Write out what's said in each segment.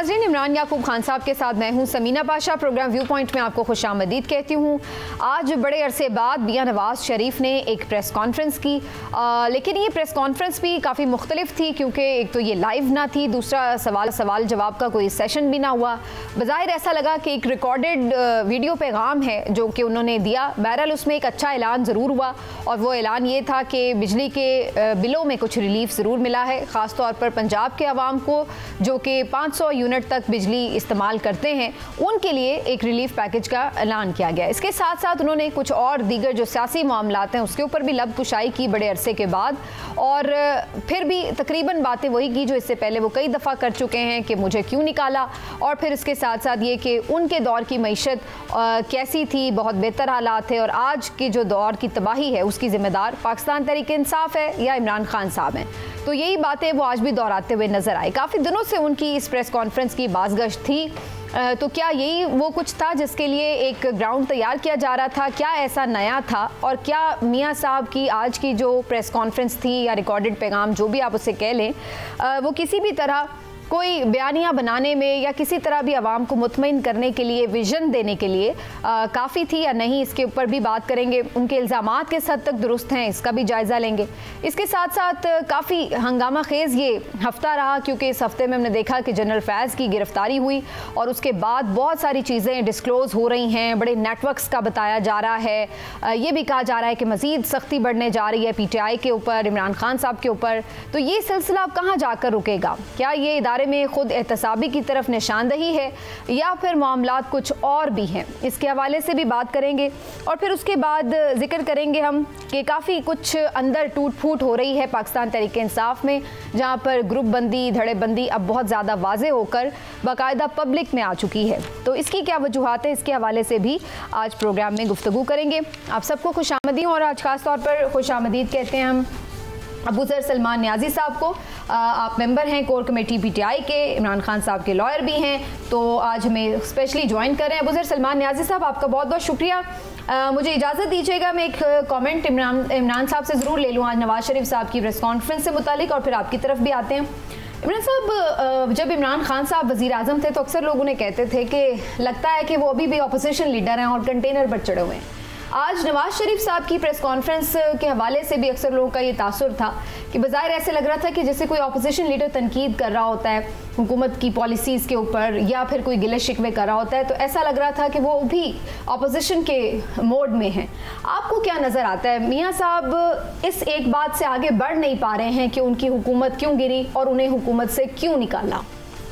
नाज़रीन, इमरान याकूब खान साहब के साथ मैं हूं Samina Pasha. Programme view point में आपको खुशामदीद कहती हूं। आज बड़े अरसे बाद मियां नवाज शरीफ ने एक प्रेस कॉन्फ्रेंस की, लेकिन ये प्रेस कॉन्फ्रेंस भी काफ़ी मुख्तलिफ थी क्योंकि एक तो ये लाइव ना थी, दूसरा सवाल जवाब का कोई सेशन भी ना हुआ। बज़ाहिर ऐसा लगा कि एक रिकॉर्डेड वीडियो पैगाम है जो कि उन्होंने दिया। बहरहाल उसमें एक अच्छा ऐलान ज़रूर हुआ और वो ऐलान ये था कि बिजली के बिलों में कुछ रिलीफ ज़रूर मिला है, ख़ास तौर पर पंजाब के अवाम को जो कि 500 यूनिट तक बिजली इस्तेमाल करते हैं, उनके लिए एक रिलीफ पैकेज का ऐलान किया गया। इसके साथ साथ उन्होंने कुछ और दीगर जो सियासी मामलात हैं उसके ऊपर भी लब कुशाई की बड़े अरसे के बाद, और फिर भी तकरीबन बातें वही की जो इससे पहले वो कई दफ़ा कर चुके हैं कि मुझे क्यों निकाला, और फिर इसके साथ साथ ये कि उनके दौर की मईशत कैसी थी, बहुत बेहतर हालात थे, और आज के जो दौर की तबाही है उसकी ज़िम्मेदार पाकिस्तान तहरीक इंसाफ है या इमरान खान साहब हैं। तो यही बातें वो आज भी दोहराते हुए नजर आए। काफ़ी दिनों से उनकी इस प्रेस कॉन्फ्रेंस की बाज़गश्त थी, तो क्या यही वो कुछ था जिसके लिए एक ग्राउंड तैयार किया जा रहा था? क्या ऐसा नया था? और क्या मियां साहब की आज की जो प्रेस कॉन्फ्रेंस थी या रिकॉर्डेड पैगाम, जो भी आप उसे कह लें, वो किसी भी तरह कोई बयानिया बनाने में या किसी तरह भी आवाम को मुतमईन करने के लिए, विजन देने के लिए काफ़ी थी या नहीं, इसके ऊपर भी बात करेंगे। उनके इल्ज़ामात किस हद तक दुरुस्त हैं इसका भी जायज़ा लेंगे। इसके साथ साथ काफ़ी हंगामा खेज़ ये हफ्ता रहा क्योंकि इस हफ्ते में हमने देखा कि जनरल फैज़ की गिरफ्तारी हुई और उसके बाद बहुत सारी चीज़ें डिस्क्लोज़ हो रही हैं, बड़े नेटवर्क्स का बताया जा रहा है। ये भी कहा जा रहा है कि मज़ीद सख्ती बढ़ने जा रही है PTI के ऊपर, इमरान खान साहब के ऊपर। तो ये सिलसिला अब कहाँ जाकर रुकेगा? क्या ये इदारे में खुद एहतसाबी की तरफ निशानदही है या फिर मामलात कुछ और भी हैं? इसके हवाले से भी बात करेंगे और फिर उसके बाद जिक्र करेंगे हम कि काफ़ी कुछ अंदर टूट फूट हो रही है पाकिस्तान तहरीक इंसाफ में, जहां पर ग्रुप बंदी, धड़ेबंदी अब बहुत ज़्यादा वाज़े होकर बाकायदा पब्लिक में आ चुकी है। तो इसकी क्या वजूहात है, इसके हवाले से भी आज प्रोग्राम में गुफ्तगू करेंगे। आप सबको खुशामदीद, और आज खास तौर पर खुशामदीद कहते हैं हम अबू ज़र सलमान नियाज़ी साहब को। आप मेंबर हैं कोर कमेटी PTI के, इमरान खान साहब के लॉयर भी हैं, तो आज हमें स्पेशली ज्वाइन कर रहे हैं। अबू ज़र सलमान नियाज़ी साहब, आपका बहुत बहुत शुक्रिया। मुझे इजाज़त दीजिएगा, मैं एक कमेंट इमरान साहब से ज़रूर ले लूँ आज नवाज़ शरीफ साहब की प्रेस कॉन्फ्रेंस से मुतालिक, और फिर आपकी तरफ भी आते हैं। इमरान साहब, जब इमरान खान साहब वज़ीर आज़म थे तो अक्सर लोग उन्हें कहते थे कि लगता है कि वो अभी भी अपोजिशन लीडर हैं और कंटेनर पर चढ़े हुए हैं। आज नवाज शरीफ साहब की प्रेस कॉन्फ्रेंस के हवाले से भी अक्सर लोगों का ये तासुर था कि बज़ाहिर ऐसे लग रहा था कि जैसे कोई अपोजिशन लीडर तनकीद कर रहा होता है हुकूमत की पॉलिसीज़ के ऊपर या फिर कोई गिले शिकवे कर रहा होता है, तो ऐसा लग रहा था कि वो भी अपोजिशन के मोड में हैं। आपको क्या नज़र आता है, मियाँ साहब इस एक बात से आगे बढ़ नहीं पा रहे हैं कि उनकी हुकूमत क्यों गिरी और उन्हें हुकूमत से क्यों निकाला?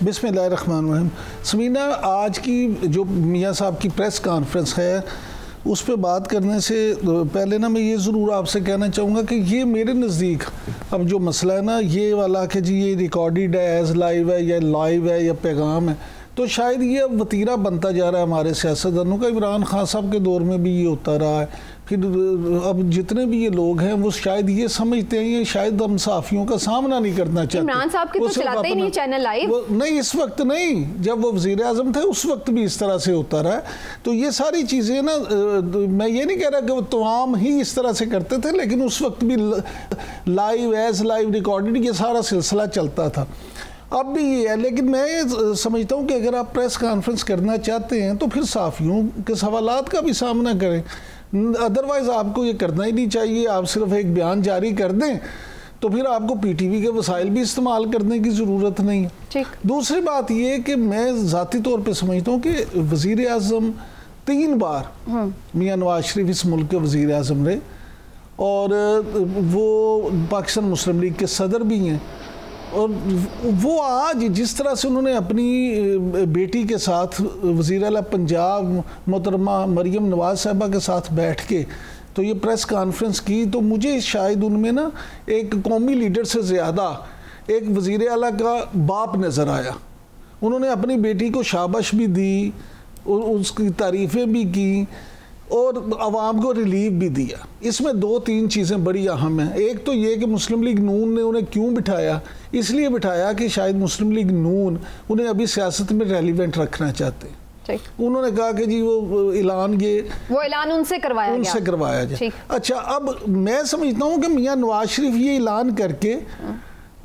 बिस्मिल्लाहिर्रहमानिर्रहीम। समीना, आज की जो मियाँ साहब की प्रेस कॉन्फ्रेंस है उस पर बात करने से पहले ना मैं ये ज़रूर आपसे कहना चाहूँगा कि ये मेरे नज़दीक अब जो मसला है ना ये वाला कि जी ये रिकॉर्डेड है, एज लाइव है या लाइव है या पैगाम है, तो शायद ये अब वतीरा बनता जा रहा है हमारे सियासतदानों का। इमरान खान साहब के दौर में भी ये होता रहा है। फिर अब जितने भी ये लोग हैं वो शायद ये समझते हैं ये शायद हम सहाफ़ियों का सामना नहीं करना चाहते। इमरान साहब के तो चलाते ही नहीं चैनल लाइव। नहीं, इस वक्त नहीं, जब वो वज़ीर आज़म थे उस वक्त भी इस तरह से होता रहा। तो ये सारी चीज़ें ना, मैं ये नहीं कह रहा कि वो तमाम ही इस तरह से करते थे, लेकिन उस वक्त भी लाइव, एज लाइव, रिकॉर्डेड, ये सारा सिलसिला चलता था। अब भी ये है, लेकिन मैं समझता हूँ कि अगर आप प्रेस कॉन्फ्रेंस करना चाहते हैं तो फिर सहाफ़ियों के सवालात का भी सामना करें, अदरवाइज़ आपको ये करना ही नहीं चाहिए। आप सिर्फ एक बयान जारी कर दें तो फिर आपको PTV के वसाइल भी इस्तेमाल करने की ज़रूरत नहीं है। दूसरी बात ये कि मैं ज़ाती तौर पे समझता हूँ कि वज़ीर आज़म 3 बार मियाँ नवाज शरीफ इस मुल्क के वज़ीर आज़म रहे और वो पाकिस्तान मुस्लिम लीग के सदर भी हैं, और वो आज जिस तरह से उन्होंने अपनी बेटी के साथ वज़ीर आला पंजाब मोहतरमा मरियम नवाज़ साहिबा के साथ बैठ के तो ये प्रेस कॉन्फ्रेंस की, तो मुझे शायद उनमें ना एक कौमी लीडर से ज़्यादा एक वज़ीर आला का बाप नज़र आया। उन्होंने अपनी बेटी को शाबाश भी दी और उसकी तारीफ़ें भी की और आवाम को रिलीफ भी दिया। इसमें 2-3 चीज़ें बड़ी अहम हैं। एक तो ये कि मुस्लिम लीग नून ने उन्हें क्यों बिठाया, इसलिए बिठाया कि शायद मुस्लिम लीग नून उन्हें अभी सियासत में रेलिवेंट रखना चाहते हैं। उन्होंने कहा कि जी वो ऐलान उनसे करवाया जाए। अच्छा, अब मैं समझता हूँ कि मियाँ नवाज शरीफ ये ऐलान करके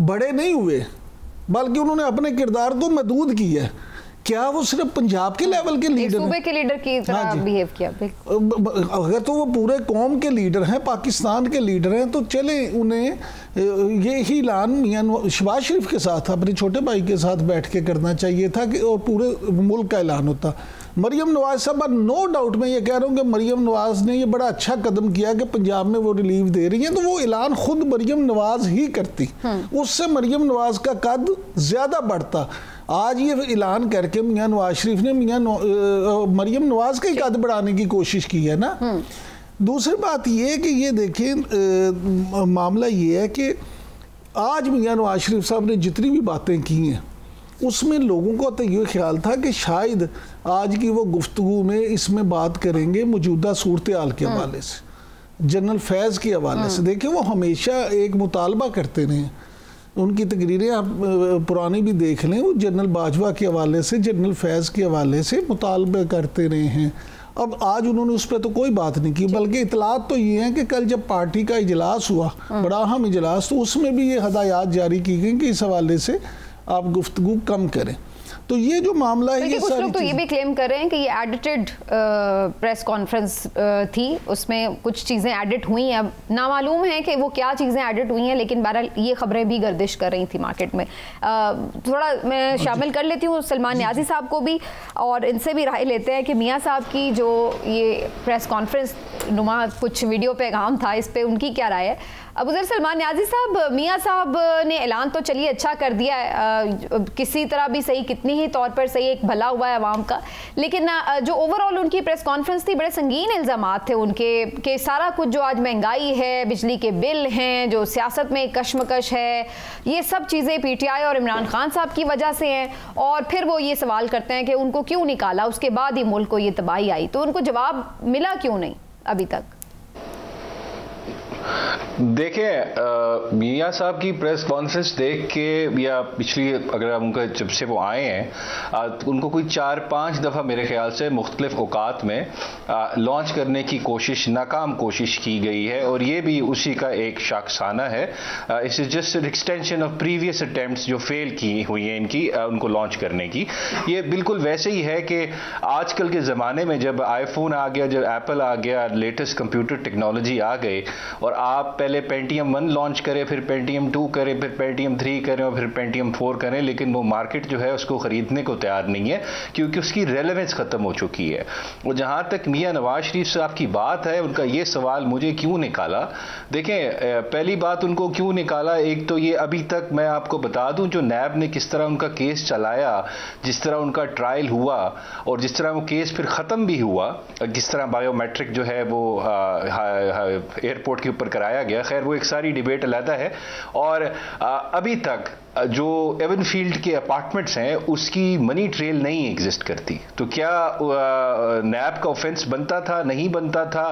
बड़े नहीं हुए, बल्कि उन्होंने अपने किरदार तो महदूद किया है। क्या वो सिर्फ पंजाब के लेवल के लीडर, सूबे के लीडर की तरह बिहेव किया? अगर तो वो पूरे कौम के लीडर हैं, पाकिस्तान के लीडर हैं, तो चले उन्हें ये ही ऐलान मियां शहबाज शरीफ के साथ, अपने छोटे भाई के साथ बैठ के करना चाहिए था कि और पूरे मुल्क का ऐलान होता। मरियम नवाज साहब, नो डाउट मैं ये कह रहा हूँ कि मरियम नवाज ने ये बड़ा अच्छा कदम किया कि पंजाब में वो रिलीफ दे रही हैं, तो वो ऐलान खुद मरियम नवाज ही करती, उससे मरियम नवाज का कद ज़्यादा बढ़ता। आज ये ऐलान करके मियां नवाज शरीफ ने मरियम नवाज का ही कद बढ़ाने की कोशिश की है ना। दूसरी बात ये कि ये देखें, मामला ये है कि आज मियां नवाज शरीफ साहब ने जितनी भी बातें की हैं उसमें लोगों को तो ये ख्याल था कि शायद आज की वो गुफ्तगू में इसमें बात करेंगे मौजूदा सूरत हाल के हवाले से, जनरल फैज़ के हवाले से। देखिए वो हमेशा एक मुतालबा करते रहे, उनकी तकरीरें आप पुरानी भी देख लें, वो जनरल बाजवा के हवाले से, जनरल फैज़ के हवाले से मुतालबे करते रहे हैं। अब आज उन्होंने उस पर तो कोई बात नहीं की, बल्कि इतलात तो ये हैं कि कल जब पार्टी का इजलास हुआ, बड़ा अहम इजलास, तो उसमें भी ये हदायत जारी की गई कि इस हवाले से आप गुफ्तगू कम करें। तो ये जो मामला है, ये कुछ लोग तो ये भी क्लेम कर रहे हैं कि ये एडिटेड प्रेस कॉन्फ्रेंस थी, उसमें कुछ चीज़ें एडिट हुई हैं। अब नामालूम है कि वो क्या चीज़ें एडिट हुई हैं, लेकिन बहरहाल ये खबरें भी गर्दिश कर रही थी मार्केट में। थोड़ा मैं शामिल कर लेती हूँ सलमान न्याजी साहब को भी, और इनसे भी राय लेते हैं कि मियाँ साहब की जो ये प्रेस कॉन्फ्रेंस नुमा कुछ वीडियो पैगाम था, इस पर उनकी क्या राय है। अब उधर सलमान न्याजी साहब, मियाँ साहब ने ऐलान तो चलिए अच्छा कर दिया है, किसी तरह भी सही, कितनी ही तौर पर सही, एक भला हुआ है अवाम का, लेकिन जो ओवरऑल उनकी प्रेस कॉन्फ्रेंस थी, बड़े संगीन इल्ज़ामात थे उनके कि सारा कुछ जो आज महंगाई है, बिजली के बिल हैं, जो सियासत में कशमकश है, ये सब चीज़ें पीटीआई और इमरान खान साहब की वजह से हैं। और फिर वो ये सवाल करते हैं कि उनको क्यों निकाला, उसके बाद ही मुल्क को ये तबाही आई, तो उनको जवाब मिला क्यों नहीं अभी तक? देखिए, मियाँ साहब की प्रेस कॉन्फ्रेंस देख के, या पिछली अगर हम उनका जब से वो आए हैं, उनको कोई 4-5 दफ़ा मेरे ख्याल से मुख्तलिफ औकात में लॉन्च करने की कोशिश, नाकाम कोशिश की गई है, और ये भी उसी का एक शाखसाना है। It's just an extension of previous attempts जो फेल की हुई हैं इनकी, उनको लॉन्च करने की। ये बिल्कुल वैसे ही है कि आजकल के ज़माने में जब आईफोन आ गया, जब एप्पल आ गया, लेटेस्ट कंप्यूटर टेक्नोलॉजी आ गई, और आप पहले पेंटियम 1 लॉन्च करें, फिर पेंटियम 2 करें, फिर पेंटियम 3 करें, और फिर पेंटियम 4 करें, लेकिन वो मार्केट जो है उसको ख़रीदने को तैयार नहीं है, क्योंकि उसकी रेलेवेंस ख़त्म हो चुकी है। और जहाँ तक मियाँ नवाज शरीफ साहब की बात है, उनका ये सवाल मुझे क्यों निकाला, देखें पहली बात उनको क्यों निकाला, एक तो ये अभी तक मैं आपको बता दूं जो नैब ने किस तरह उनका केस चलाया, जिस तरह उनका ट्रायल हुआ, और जिस तरह वो केस फिर ख़त्म भी हुआ, किस तरह बायोमेट्रिक जो है वो एयरपोर्ट के ऊपर कराया गया। खैर वो एक सारी डिबेट अलग है। और अभी तक जो एवनफील्ड के अपार्टमेंट्स हैं उसकी मनी ट्रेल नहीं एग्जिस्ट करती, तो क्या नैब का ऑफेंस बनता था, नहीं बनता था,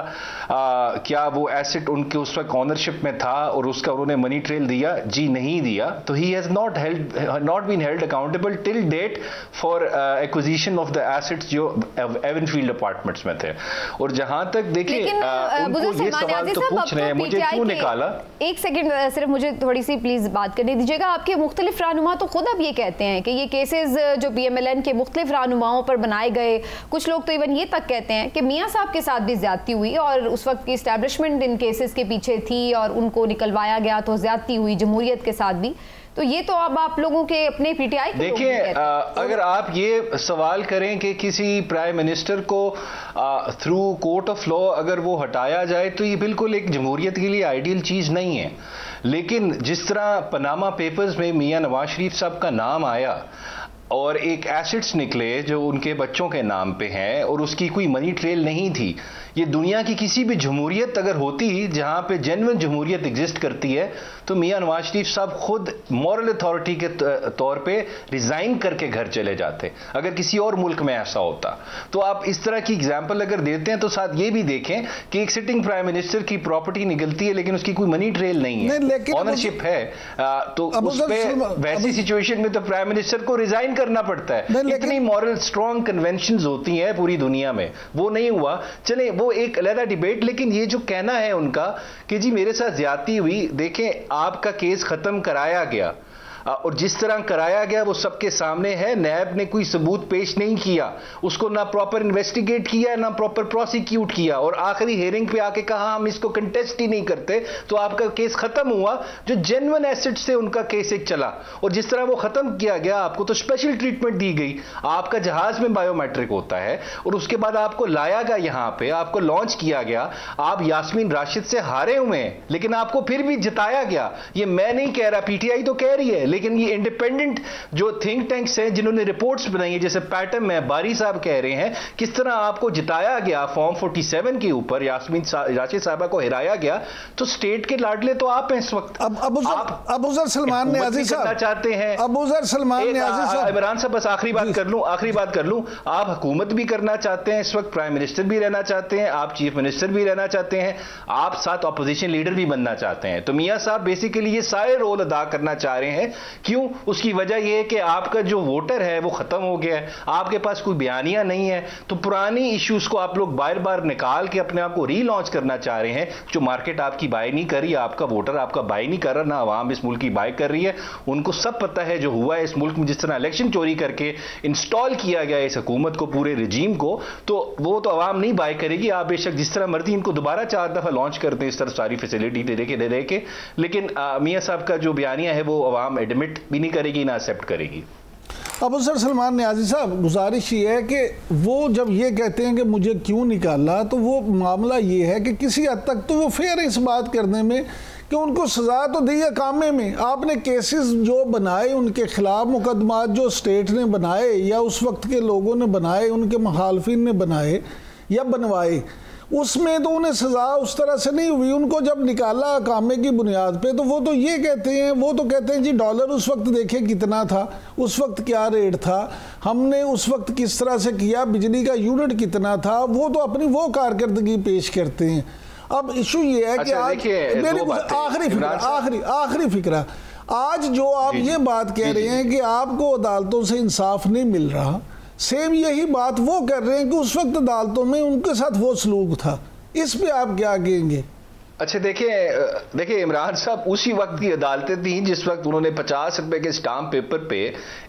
क्या वो एसेट उनके उस वक्त ऑनरशिप में था और उसका उन्होंने मनी ट्रेल दिया? जी नहीं दिया। तो he has not been held accountable till date for acquisition of the assets जो एवनफील्ड अपार्टमेंट्स में थे। और जहां तक देखिए उनको ये सवाल तो पूछ रहे हैं मुझे क्यों निकाला। एक सेकंड सिर्फ मुझे थोड़ी सी प्लीज बात करने दीजिएगा। आपके मुख्तलिफ रहनुमा तो खुद अब ये कहते हैं कि ये केसेस जो PMLN के मुख्तलिफ रहनुमाओं पर बनाए गए, कुछ लोग तो इवन ये तक कहते हैं कि मियाँ साहब के साथ भी ज्यादती हुई और उस वक्त की इस्टेब्लिशमेंट इन केसेस के पीछे थी और उनको निकलवाया गया तो ज्यादती हुई जमहूरियत के साथ भी। तो ये तो अब आप लोगों के अपने PTI के देखिए, अगर आप ये सवाल करें कि किसी प्राइम मिनिस्टर को थ्रू कोर्ट ऑफ लॉ अगर वो हटाया जाए तो ये बिल्कुल एक जमहूरियत के लिए आइडियल चीज नहीं है। लेकिन जिस तरह पनामा पेपर्स में मियां नवाज शरीफ साहब का नाम आया और एक एसेट्स निकले जो उनके बच्चों के नाम पे हैं और उसकी कोई मनी ट्रेल नहीं थी, ये दुनिया की किसी भी जमहूरियत अगर होती जहां पे जेन्युइन जमहूरियत एग्जिस्ट करती है तो मियां नवाज शरीफ साहब खुद मॉरल अथॉरिटी के तौर पे रिजाइन करके घर चले जाते अगर किसी और मुल्क में ऐसा होता। तो आप इस तरह की एग्जांपल अगर देते हैं तो साथ ये भी देखें कि एक सिटिंग प्राइम मिनिस्टर की प्रॉपर्टी निकलती है लेकिन उसकी कोई मनी ट्रेल नहीं है, ऑनरशिप है, तो उस पे वैसी सिचुएशन में तो प्राइम मिनिस्टर को रिजाइन करना पड़ता है। इतनी मॉरल स्ट्रॉन्ग कन्वेंशंस होती हैं पूरी दुनिया में, वो नहीं हुआ। चले वो एक अलग डिबेट, लेकिन ये जो कहना है उनका कि जी मेरे साथ ज्यादती हुई, देखें आपका केस खत्म कराया गया, और जिस तरह कराया गया वो सबके सामने है। नैब ने कोई सबूत पेश नहीं किया, उसको ना प्रॉपर इन्वेस्टिगेट किया ना प्रॉपर प्रोसिक्यूट किया, और आखिरी हियरिंग पे आके कहा हम इसको कंटेस्ट ही नहीं करते, तो आपका केस खत्म हुआ। जो जेन्युइन एसेट से उनका केस एक चला, और जिस तरह वो खत्म किया गया, आपको तो स्पेशल ट्रीटमेंट दी गई। आपका जहाज में बायोमेट्रिक होता है, और उसके बाद आपको लाया गया यहां पे, आपको लॉन्च किया गया। आप यास्मीन राशिद से हारे हुए हैं, लेकिन आपको फिर भी जिताया गया। ये मैं नहीं कह रहा, पीटीआई तो कह रही है, लेकिन ये इंडिपेंडेंट जो थिंक टैंक्स हैं जिन्होंने रिपोर्ट्स बनाई है, जैसे पैटर्न में बारी साहब कह रहे हैं, किस तरह आपको जिताया गया फॉर्म 47 के ऊपर, यास्मीन राशिद साहबा को हिराया गया। तो स्टेट के लाडले तो आप हैं इस वक्त। अबूजर सलमान नियाज़ी साहब चाहते हैं, अबूजर सलमान नियाज़ी साहब, इमरान साहब बस आखिरी बात कर लूं, आप हुकूमत भी करना चाहते हैं इस वक्त, प्राइम मिनिस्टर भी रहना चाहते हैं, आप चीफ मिनिस्टर भी रहना चाहते हैं, आप साथ ऑपोजिशन लीडर भी बनना चाहते हैं। तो मियां साहब बेसिकली ये सारे रोल अदा करना चाह रहे हैं। क्यों? उसकी वजह यह है कि आपका जो वोटर है वो खत्म हो गया है, आपके पास कोई बयानिया नहीं है, तो पुरानी इश्यूज को आप लोग बार बार निकाल के अपने आप को रीलॉन्च करना चाह रहे हैं। जो मार्केट आपकी बाय नहीं कर रही, आपका वोटर आपका बाय नहीं कर रहा, ना आवाम इस मुल्क की बाय कर रही है। उनको सब पता है जो हुआ है इस मुल्क में, जिस तरह इलेक्शन चोरी करके इंस्टॉल किया गया इस हुकूमत को, पूरे रिजीम को, तो वो तो आवाम नहीं बाय करेगी। आप बेशक जिस तरह मर्जी इनको दोबारा 4 दफा लॉन्च करते हैं इस तरह सारी फैसिलिटी दे के, लेकिन मियां साहब का जो बयानिया है वो आवाम एडमिट भी नहीं करेगी ना एक्सेप्ट करेगी। अबूजर सलमान नियाज़ी साहब, गुजारिश ये है कि वो जब ये कहते हैं कि मुझे क्यों निकाला, तो वो मामला ये है कि किसी हद तक तो वो फेयर है इस बात करने में कि उनको सज़ा तो दी है कामे में। आपने केसेस जो बनाए उनके खिलाफ, मुकदमात जो स्टेट ने बनाए या उस वक्त के लोगों ने बनाए, उनके मुखालफिन ने बनाए या बनवाए, उसमें तो उन्हें सज़ा उस तरह से नहीं हुई। उनको जब निकाला कामे की बुनियाद पे, तो वो तो ये कहते हैं, वो तो कहते हैं जी डॉलर उस वक्त देखे कितना था, उस वक्त क्या रेट था, हमने उस वक्त किस तरह से किया, बिजली का यूनिट कितना था, वो तो अपनी वो कारकर्दगी पेश करते हैं। अब इशू ये है कि आज मेरी आखिरी फिक्रा, आज जो आप ये बात कह रहे हैं कि आपको अदालतों से इंसाफ नहीं मिल रहा, सेम यही बात वो कर रहे हैं कि उस वक्त अदालतों में उनके साथ वो सलूक था। इस पे आप क्या कहेंगे? अच्छा देखिए इमरान साहब, उसी वक्त की अदालतें थी जिस वक्त उन्होंने 50 रुपए के स्टाम्प पेपर पे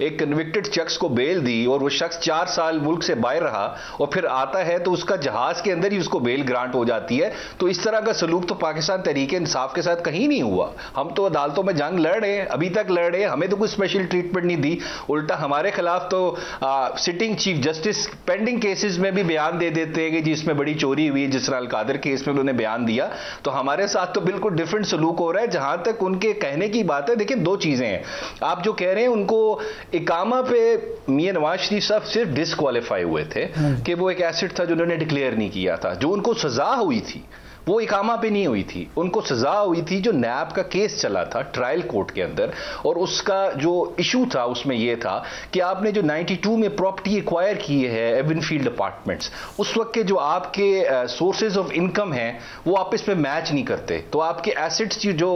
एक कन्विक्टेड शख्स को बेल दी, और वो शख्स 4 साल मुल्क से बाहर रहा, और फिर आता है तो उसका जहाज के अंदर ही उसको बेल ग्रांट हो जाती है। तो इस तरह का सलूक तो पाकिस्तान तहरीके इंसाफ के साथ कहीं नहीं हुआ। हम तो अदालतों में जंग लड़ रहे हैं, अभी तक लड़ रहे हैं, हमें तो कोई स्पेशल ट्रीटमेंट नहीं दी। उल्टा हमारे खिलाफ तो sitting chief justice pending cases में भी बयान दे देते हैं कि जिसमें बड़ी चोरी हुई, जिस तरह अलकादर केस में उन्होंने बयान दिया। तो हमारे साथ तो बिल्कुल डिफरेंट सलूक हो रहा है। जहां तक उनके कहने की बात है, देखिए 2 चीजें हैं। आप जो कह रहे हैं, उनको इकामा पे मियां नवाज शरीफ साहब सिर्फ डिस्क्वालीफाई हुए थे कि वो एक एसेट था जो उन्होंने डिक्लेयर नहीं किया था। जो उनको सजा हुई थी वो इकामा पे नहीं हुई थी, उनको सजा हुई थी जो नैब का केस चला था ट्रायल कोर्ट के अंदर, और उसका जो इशू था उसमें यह था कि आपने जो 92 में प्रॉपर्टी एक्वायर की है एवनफील्ड अपार्टमेंट्स, उस वक्त के जो आपके सोर्सेज ऑफ इनकम हैं वो आपस में मैच नहीं करते। तो आपके एसेट्स की जो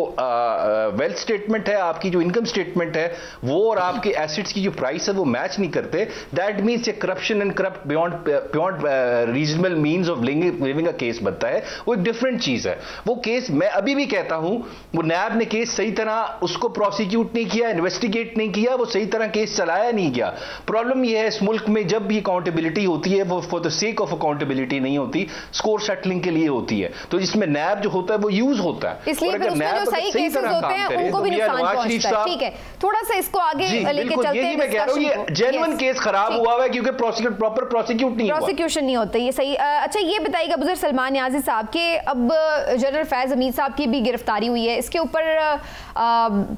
वेल्थ स्टेटमेंट है, आपकी जो इनकम स्टेटमेंट है वो, और आपके एसेट्स की जो प्राइस है वो मैच नहीं करते। That means A corruption and corrupt beyond reasonable means of living का केस बनता है। वो एक डिफरेंट चीज है। वो केस मैं अभी भी कहता हूं, वो नैब ने केस सही तरह उसको प्रोसिक्यूट नहीं किया, इन्वेस्टिगेट नहीं किया, वो सही तरह केस चलाया नहीं गया। प्रॉब्लम यह है इस मुल्क में जब भी अकाउंटेबिलिटी होती है वो for the sake of accountability नहीं होती, स्कोर सेटलिंग के लिए होती है। तो इसमें नैब जो होता है वो यूज होता है, इसलिए फिर उसमें जो सही केसेस होते हैं उनको भी नुकसान पहुंचता है। ठीक है, थोड़ा सा इसको आगे लेके चलते हैं। मैं कह रहा हूं ये जेन्युइन केस खराब हुआ है क्योंकि प्रॉपर प्रोसिक्यूशन नहीं होता, ये सही। अच्छा ये बताइएगा अबूजर सलमान नियाज़ी साहब के अब जनरल फैज़ हमीद साहब की भी गिरफ्तारी हुई है, इसके ऊपर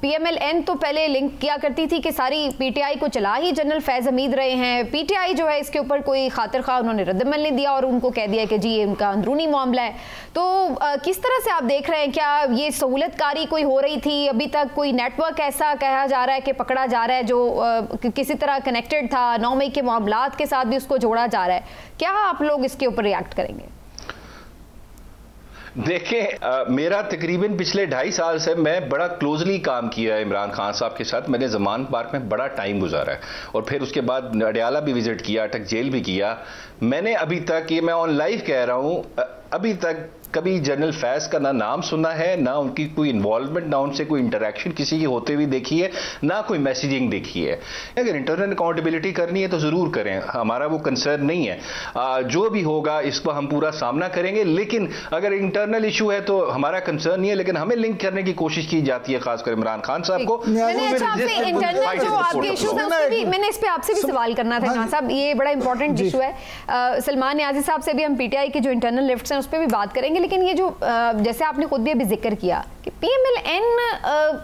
PMLN तो पहले लिंक किया करती थी कि सारी PTI को चला ही जनरल फैज़ हमीद रहे हैं। PTI जो है इसके ऊपर कोई खातिर खा उन्होंने रद्दमल नहीं दिया और उनको कह दिया कि जी ये उनका अंदरूनी मामला है। तो किस तरह से आप देख रहे हैं, क्या ये सहूलतकारी कोई हो रही थी? अभी तक कोई नेटवर्क ऐसा कहा जा रहा है कि पकड़ा जा रहा है जो किसी तरह कनेक्टेड था, 9 मई के मामलात के साथ भी उसको जोड़ा जा रहा है? क्या आप लोग इसके ऊपर रिएक्ट करेंगे? देखिए मेरा तकरीबन पिछले 2.5 साल से मैं बड़ा क्लोजली काम किया है इमरान खान साहब के साथ। मैंने जमान पार्क में बड़ा टाइम गुजारा है और फिर उसके बाद अडियाला भी विजिट किया, अटक जेल भी किया। मैंने अभी तक, ये मैं ऑन लाइव कह रहा हूं, अभी तक कभी जनरल फैज का ना नाम सुना है, ना उनकी कोई इन्वॉल्वमेंट, ना उनसे कोई इंटरेक्शन किसी की होते हुए देखी है, ना कोई मैसेजिंग देखी है। अगर इंटरनल अकाउंटेबिलिटी करनी है तो जरूर करें, हमारा वो कंसर्न नहीं है। जो भी होगा इसको हम पूरा सामना करेंगे, लेकिन अगर इंटरनल इशू है तो हमारा कंसर्न नहीं है, लेकिन हमें लिंक करने की कोशिश की जाती है, खासकर इमरान खान साहब को। मैंने इस पे आपसे भी सवाल करना था खान साहब, ये बड़ा इंपॉर्टेंट इशू है। सलमान न्याजी साहब से भी हम पीटीआई के जो इंटरनल लिफ्ट्स हैं उस पर भी बात करेंगे, लेकिन ये जो जैसे आपने खुद भी अभी जिक्र किया कि पीएमएलएन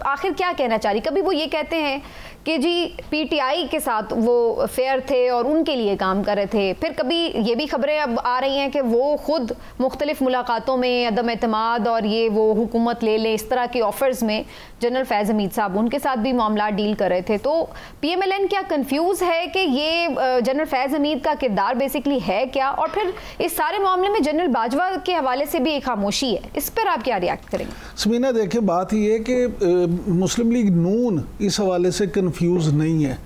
आखिर क्या कहना चाह रही, कभी वो ये कहते हैं कि जी पीटीआई के साथ वो फेयर थे और उनके लिए काम कर रहे थे, फिर कभी ये भी खबरें अब आ रही हैं कि वो खुद मुख्तलिफ मुलाकातों में अदम एतमाद और ये वो हुकूमत ले ले इस तरह के ऑफर्स में जनरल फैज़ हमीद साहब उनके साथ भी मामला डील कर रहे थे। तो पीएमएलएन क्या कंफ्यूज है कि ये जनरल फैज़ हमीद का किरदार बेसिकली है क्या, और फिर इस सारे मामले में जनरल बाजवा के हवाले से भी एक खामोशी है, इस पर आप क्या रिएक्ट करेंगे? समीना देखिए, बात ये है कि मुस्लिम लीग नून इस हवाले से कंफ्यूज नहीं है,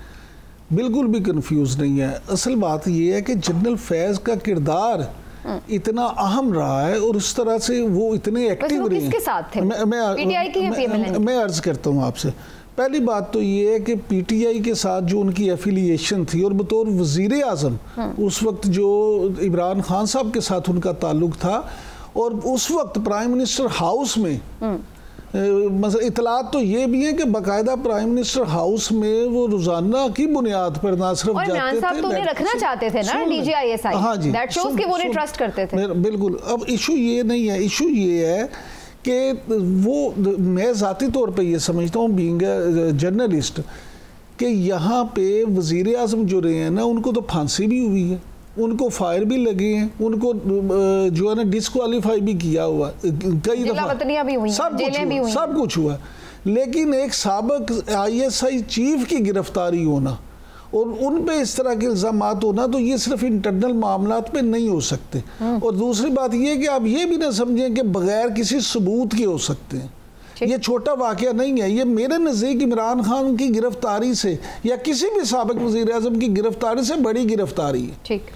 बिल्कुल भी कंफ्यूज नहीं है। असल बात ये है कि जनरल फैज़ का किरदार इतना अहम रहा है और उस तरह से वो इतने एक्टिव रहे हैं। मैं अर्ज करता हूँ आपसे, पहली बात तो ये है कि पीटीआई के साथ जो उनकी एफिलिएशन थी और बतौर वजीर आज़म उस वक्त जो इमरान खान साहब के साथ उनका ताल्लुक था, और उस वक्त प्राइम मिनिस्टर हाउस में इतलात तो ये भी है कि बाकायदा प्राइम मिनिस्टर हाउस में वो रोजाना की बुनियाद पर ना सिर्फ जाते थे, तो उन्हें रखना चाहते थे ना डीजीआईएसआई, हाँ जी, दैट शोज कि वो उन्हें ट्रस्ट करते थे। बिल्कुल। अब इशू ये नहीं है, इशू ये है कि वो, मैं ज़ाती तौर पे ये समझता हूँ बीइंग जर्नलिस्ट कि यहाँ पे वजीर आज़म जो रहे हैं ना, उनको तो फांसी भी हुई है, उनको फायर भी लगे हैं, उनको जो है ना डिस्क्वालीफाई भी किया हुआ कई दफा, सब कुछ हुआ। लेकिन एक साबिक आईएसआई चीफ की गिरफ्तारी होना और उन पे इस तरह के इल्ज़ामात होना, तो ये सिर्फ इंटरनल मामलात पे नहीं हो सकते। और दूसरी बात ये कि आप ये भी ना समझें कि बगैर किसी सबूत के हो सकते हैं। ये छोटा वाकया नहीं है, ये मेरे नज़दीक इमरान खान की गिरफ्तारी से या किसी भी साबिक वज़ीर आज़म की गिरफ्तारी से बड़ी गिरफ्तारी है। ठीक,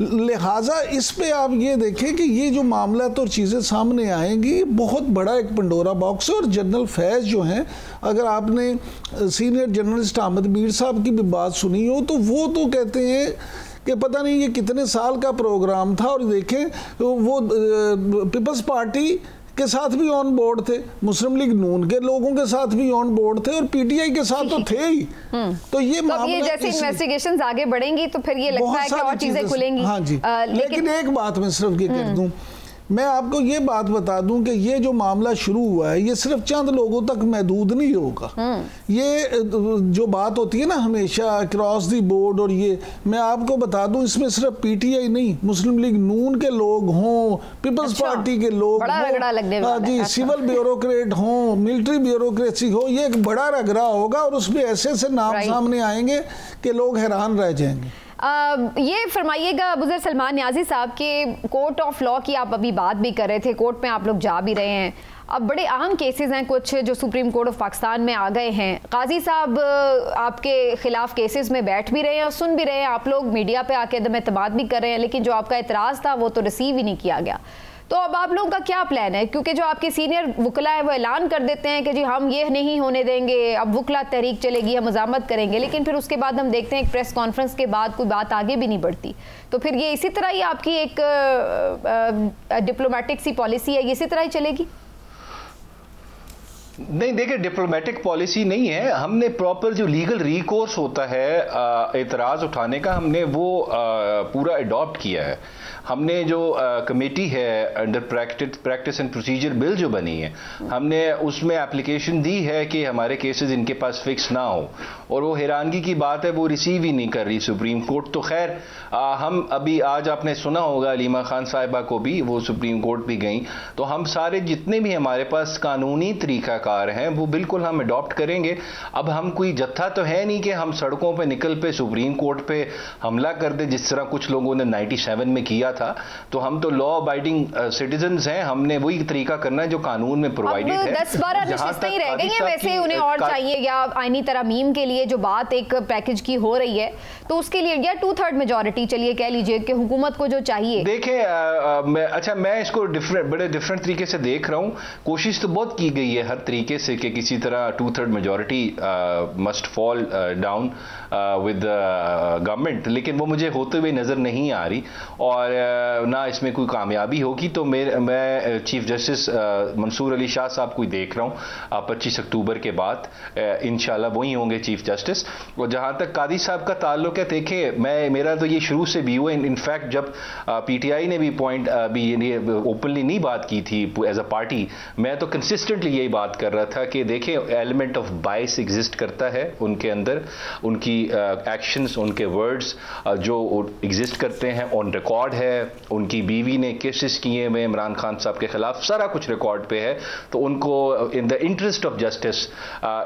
लिहाजा इस पे आप ये देखें कि ये जो मामला तो चीज़ें सामने आएंगी, बहुत बड़ा एक पंडोरा बॉक्स है। और जनरल फैज़ जो हैं, अगर आपने सीनियर जर्नलिस्ट अहमद मीर साहब की भी बात सुनी हो तो वो तो कहते हैं कि पता नहीं ये कितने साल का प्रोग्राम था, और देखें वो पीपल्स पार्टी के साथ भी ऑन बोर्ड थे, मुस्लिम लीग नून के लोगों के साथ भी ऑन बोर्ड थे, और पीटीआई के साथ तो थे ही। तो ये मामला जैसे इन्वेस्टिगेशंस आगे बढ़ेंगी तो फिर ये लगता है कि और चीजें खुलेंगी। हाँ जी, लेकिन एक बात मैं सिर्फ ये कर दूं, मैं आपको ये बात बता दूं कि ये जो मामला शुरू हुआ है ये सिर्फ चंद लोगों तक महदूद नहीं होगा। ये जो बात होती है ना हमेशा क्रॉस दी बोर्ड, और ये मैं आपको बता दूं इसमें सिर्फ पीटीआई नहीं, मुस्लिम लीग नून के लोग हों, पीपल्स पार्टी के लोग हों, जी, सिविल ब्यूरोक्रेट हों, मिलिट्री ब्यूरोक्रेसी हो, ये एक बड़ा रगड़ा होगा और उसमें ऐसे ऐसे नाम सामने आएंगे कि लोग हैरान रह जाएंगे। ये फरमाइएगा बुज़ुर्ग सलमान न्याजी साहब के कोर्ट ऑफ लॉ की आप अभी बात भी कर रहे थे, कोर्ट में आप लोग जा भी रहे हैं, अब बड़े अहम केसेस हैं कुछ जो सुप्रीम कोर्ट ऑफ पाकिस्तान में आ गए हैं। काजी साहब आपके खिलाफ केसेस में बैठ भी रहे हैं और सुन भी रहे हैं, आप लोग मीडिया पे आके अदम एतमाद भी कर रहे हैं, लेकिन जो आपका एतराज़ था वो तो रिसीव ही नहीं किया गया। तो अब आप लोगों का क्या प्लान है? क्योंकि जो आपके सीनियर वकला है वो ऐलान कर देते हैं कि जी हम ये नहीं होने देंगे, अब वकला तहरीक चलेगी, हम मज़ामत करेंगे, लेकिन फिर उसके बाद हम देखते हैं एक प्रेस कॉन्फ्रेंस के बाद कोई बात आगे भी नहीं बढ़ती। तो फिर ये इसी तरह ही आपकी एक डिप्लोमेटिक सी पॉलिसी है, ये इसी तरह ही चलेगी? नहीं, देखिए डिप्लोमेटिक पॉलिसी नहीं है, हमने प्रॉपर जो लीगल रिकोर्स होता है एतराज़ उठाने का, हमने वो पूरा अडॉप्ट किया है। हमने जो कमेटी है under practice and procedure bill जो बनी है, हमने उसमें एप्लीकेशन दी है कि हमारे केसेस इनके पास फिक्स ना हो, और वो हैरानगी की बात है वो रिसीव ही नहीं कर रही सुप्रीम कोर्ट। तो खैर हम अभी आज आपने सुना होगा अलीमा खान साहिबा को भी वो सुप्रीम कोर्ट भी गई, तो हम सारे जितने भी हमारे पास कानूनी तरीक़ाकार तरीक़ाकार हैं वो बिल्कुल हम अडॉप्ट करेंगे। अब हम कोई जत्था तो है नहीं कि हम सड़कों पे निकल पे सुप्रीम कोर्ट पे हमला कर दे जिस तरह कुछ लोगों ने 97 में किया था। तो हम तो लॉ अबाइडिंग सिटीजन्स हैं, हमने वही तरीका करना है जो कानून में प्रोवाइडेड है। 10-12 नशिस्तें ही रह गई हैं, वैसे उन्हें और चाहिए या आईनी तरमीम के लिए जो बात एक पैकेज की हो रही है तो उसके लिए या 2/3 मेजॉरिटी चलिए कह लीजिए कि हुकूमत को जो चाहिए। देखें मैं इसको बड़े डिफरेंट तरीके से देख रहा हूं। कोशिश तो बहुत की गई है हर तरीके से कि किसी तरह 2/3 majority must fall down with government, लेकिन वो मुझे होते हुए नजर नहीं आ रही और ना इसमें कोई कामयाबी होगी। तो मैं चीफ जस्टिस मंसूर अली शाह साहब को देख रहा हूं 25 अक्टूबर के बाद इंशाल्लाह वही होंगे चीफ जस्टिस। और जहां तक कादी साहब का ताल्लुक है, देखें मेरा तो ये शुरू से भी हुआ, इनफैक्ट जब पीटीआई ने भी ओपनली नहीं बात की थी एज अ पार्टी, मैं तो कंसिस्टेंटली यही बात कर रहा था कि देखें एलिमेंट ऑफ बायस एग्जिस्ट करता है उनके अंदर, उनकी एक्शंस उनके वर्ड्स जो एग्जिस्ट करते हैं ऑन रिकॉर्ड है। उनकी बीवी ने केसेस किए हुए इमरान खान साहब के खिलाफ, सारा कुछ रिकॉर्ड पे है। तो उनको in the interest of justice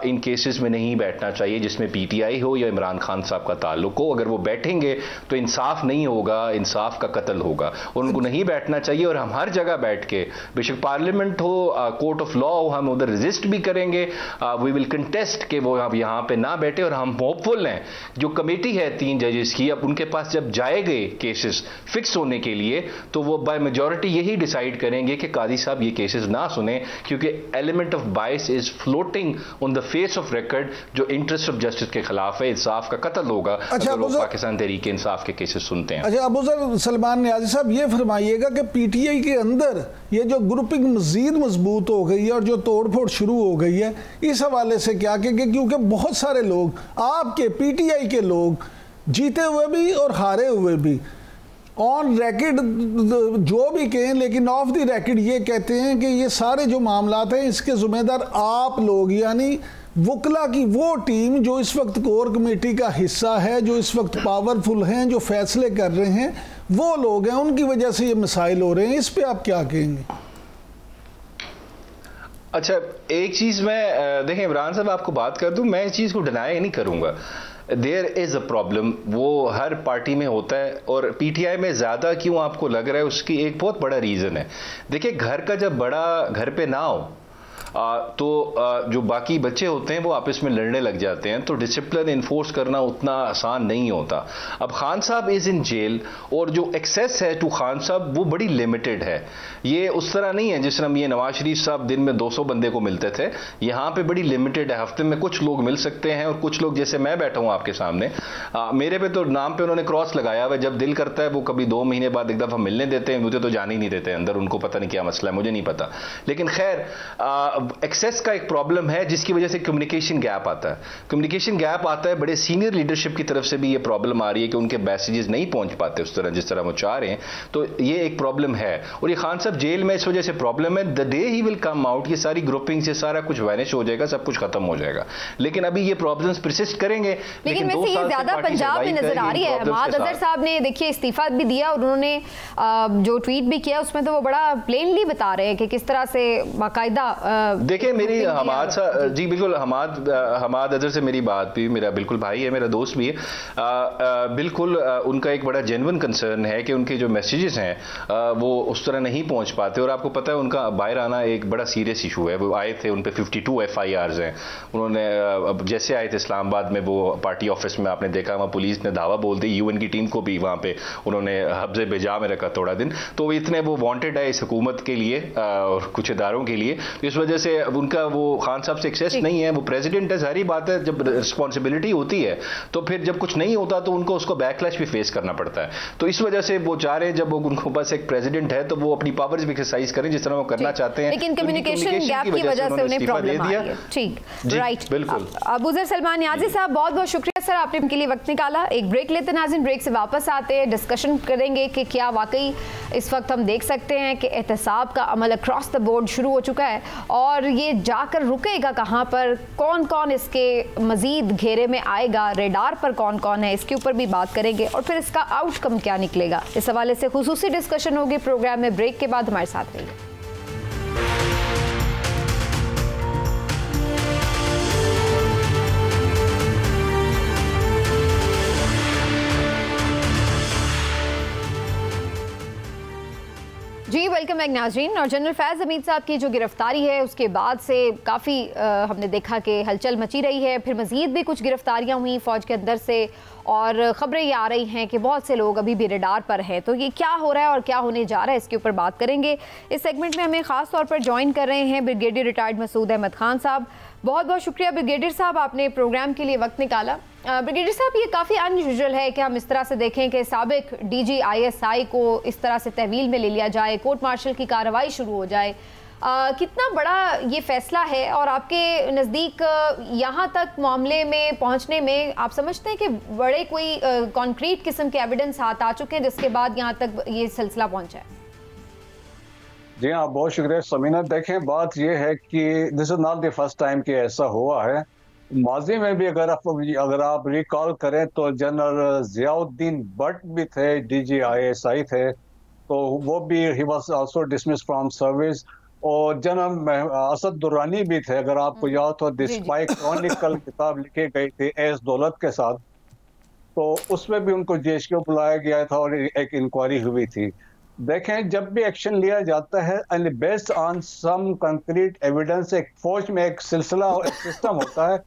in cases में नहीं बैठना चाहिए जिसमें पीटीआई हो या इमरान खान साहब का ताल्लुक हो। अगर वो बैठेंगे तो इंसाफ नहीं होगा, इंसाफ का कत्ल होगा। उनको नहीं बैठना चाहिए और हम हर जगह बैठ के, बेशक पार्लियामेंट हो, कोर्ट ऑफ लॉ हो, हम उधर रेजिस्ट भी करेंगे। वी विल कंटेस्ट कि वो यहाँ पे ना बैठे। और हम होपफुल हैं जो कमेटी है 3 जजेस की, अब उनके पास जब जाएंगे केसेस फिक्स होने के लिए तो वो बाय मेजॉरिटी यही डिसाइड करेंगे कि कादी साहब ये केसेस ना सुने, क्योंकि element of bias is floating on the face of record जो इंटरेस्ट ऑफ जस्टिस के खिलाफ है। इंसाफ का कत्ल होगा अगर लोग पाकिस्तान तहरीक इंसाफ के केसेस सुनते हैं। अच्छा अबूजर सलमान नियाज़ी साहब ये फरमाइएगा कि पीटीआई के अंदर ये जो ग्रुपिंग मजीद मजबूत हो गई है और जो तोड़फोड़ शुरू हो गई है, इस हवाले से क्या कहेंगे? क्योंकि बहुत सारे लोग आपके पीटीआई के लोग जीते हुए भी और हारे हुए भी ऑन रैकेट जो भी कहें, लेकिन ऑफ द रैकेट ये कहते हैं कि ये सारे जो मामलात हैं इसके जिम्मेदार आप लोग, यानी वकला की वो टीम जो इस वक्त कोर कमेटी का हिस्सा है, जो इस वक्त पावरफुल हैं, जो फैसले कर रहे हैं, वो लोग हैं, उनकी वजह से ये मसाइल हो रहे हैं। इस पे आप क्या कहेंगे? अच्छा एक चीज मैं देखें इमरान साहब आपको बात कर दूं, मैं इस चीज को डिनाई नहीं करूंगा। देयर इज अ प्रॉब्लम, वो हर पार्टी में होता है और पीटीआई में ज्यादा क्यों आपको लग रहा है उसकी एक बहुत बड़ा रीजन है। देखिए घर का जब बड़ा घर पे ना हो तो जो बाकी बच्चे होते हैं वो आपस में लड़ने लग जाते हैं, तो डिसिप्लिन इन्फोर्स करना उतना आसान नहीं होता। अब खान साहब इज इन जेल और जो एक्सेस है टू खान साहब वो बड़ी लिमिटेड है। ये उस तरह नहीं है जिस तरह ये नवाज शरीफ साहब दिन में 200 बंदे को मिलते थे, यहाँ पे बड़ी लिमिटेड है। हफ्ते में कुछ लोग मिल सकते हैं और कुछ लोग, जैसे मैं बैठा हूँ आपके सामने, मेरे पे तो नाम पे उन्होंने क्रॉस लगाया हुआ है। जब दिल करता है वो कभी 2 महीने बाद एक दफा मिलने देते हैं, मुझे तो जाने ही नहीं देते अंदर, उनको पता नहीं क्या मसला है, मुझे नहीं पता। लेकिन खैर एक्सेस का एक प्रॉब्लम है जिसकी वजह से कम्युनिकेशन गैप आता है। कम्युनिकेशन गैप आता है, बड़े सीनियर लीडरशिप की तरफ से भी ये प्रॉब्लम आ रही है कि उनके मैसेजेस नहीं पहुंच पाते उस तरह जिस तरह वो चाह रहे हैं। तो ये एक प्रॉब्लम है और ये खान साहब जेल में इस वजह से प्रॉब्लम है। The day he will come out ये सारी ग्रुपिंग से सारा कुछ वैनिश हो जाएगा, सब कुछ खत्म हो जाएगा। लेकिन अभी ये प्रॉब्लम्स परसिस्ट करेंगे। लेकिन वैसे ये ज्यादा पंजाब में नजर आ रही है। हमाद अजहर साहब ने देखिए इस्तीफा भी दिया और उन्होंने जो ट्वीट भी किया उसमें तो वो बड़ा प्लेनली बता रहे हैं कि किस तरह से बाकायदा। देखिए मेरी हमाद जी बिल्कुल हमाद अजहर से मेरी बात भी, मेरा बिल्कुल भाई है, मेरा दोस्त भी है। बिल्कुल उनका एक बड़ा जेन्युइन कंसर्न है कि उनके जो मैसेजेस हैं वो उस तरह नहीं पहुंच पाते। और आपको पता है उनका बाहर आना एक बड़ा सीरियस इशू है। वो आए थे, उन पे 52 FIRs हैं। उन्होंने जैसे आए थे इस्लामाबाद में, वो पार्टी ऑफिस में आपने देखा वहाँ पुलिस ने धावा बोल दी, UN की टीम को भी वहाँ पे उन्होंने हब्जे बेजा में रखा थोड़ा दिन। तो इतने वो वांटेड है इस हुकूमत के लिए और कुछ इदारों के लिए। इस वजह से उनका वो खान साहब से एक्सेस नहीं है। वो प्रेसिडेंट है, सारी बात है, जब रिस्पॉन्सिबिलिटी होती है तो फिर जब कुछ नहीं होता तो उनको उसको बैकलैश भी फेस करना पड़ता है। तो इस वजह से वो चाह रहे हैं जब वो उनको पास एक प्रेसिडेंट है तो वो अपनी पावर्स भी एक्सरसाइज करें जिस तरह वो करना चाहते हैं। लेकिन कम्युनिकेशन गैप की वजह से उन्हें प्रॉब्लम आ रही है। ठीक, राइट, बिल्कुल। अबूजर सलमान नियाज़ी साहब बहुत बहुत शुक्रिया सर, आपने इनके लिए वक्त निकाला। एक ब्रेक लेते हैं नाज़रीन, ब्रेक से वापस आते हैं, डिस्कशन करेंगे कि क्या वाकई इस वक्त हम देख सकते हैं कि एहतसाब का अमल अक्रॉस द बोर्ड शुरू हो चुका है और ये जाकर रुकेगा कहाँ पर, कौन कौन इसके मजीद घेरे में आएगा, रेडार पर कौन कौन है, इसके ऊपर भी बात करेंगे और फिर इसका आउटकम क्या निकलेगा, इस हवाले से खुसूसी डिस्कशन होगी प्रोग्राम में। ब्रेक के बाद हमारे साथ रहिए। वेलकम बैक नाज़रीन। और जनरल फैज़ हमीद साहब की जो गिरफ्तारी है उसके बाद से काफ़ी हमने देखा कि हलचल मची रही है। फिर मज़ीद भी कुछ गिरफ्तारियां हुई फ़ौज के अंदर से और ख़बरें ये आ रही हैं कि बहुत से लोग अभी भी रडार पर हैं। तो ये क्या हो रहा है और क्या होने जा रहा है, इसके ऊपर बात करेंगे। इस सेगमेंट में हमें ख़ास तौर पर ज्वाइन कर रहे हैं ब्रिगेडियर रिटायर्ड मसूद अहमद खान साहब। बहुत बहुत शुक्रिया ब्रिगेडियर साहब, आपने प्रोग्राम के लिए वक्त निकाला। ब्रिगेडियर साहब, ये काफ़ी अनयूजुअल है कि हम इस तरह से देखें कि साबिक DG ISI को इस तरह से तहवील में ले लिया जाए, कोर्ट मार्शल की कार्रवाई शुरू हो जाए। कितना बड़ा ये फैसला है और आपके नज़दीक यहाँ तक मामले में पहुँचने में आप समझते हैं कि बड़े कोई कॉन्क्रीट किस्म के एविडेंस हाथ आ चुके हैं जिसके बाद यहाँ तक ये सिलसिला पहुँचा है? जी हाँ, बहुत शुक्रिया समीना। देखें, बात यह है कि this is not the first time कि ऐसा हुआ है। माजी में भी अगर आप रिकॉल करें तो जनरल जियाउद्दीन भट्ट भी थे, DG ISI थे, तो वो भी he was also dismiss from service. और जनरल असद दुरानी भी थे, अगर आपको याद हो, द स्पाई क्रॉनिकल किताब लिखी गई थी एस दौलत के साथ, तो उसमें भी उनको JSK बुलाया गया था और एक इंक्वायरी हुई थी। देखें, जब भी एक्शन लिया जाता है and based on some concrete evidence, एक फौज में एक सिलसिला और एक सिस्टम होता है,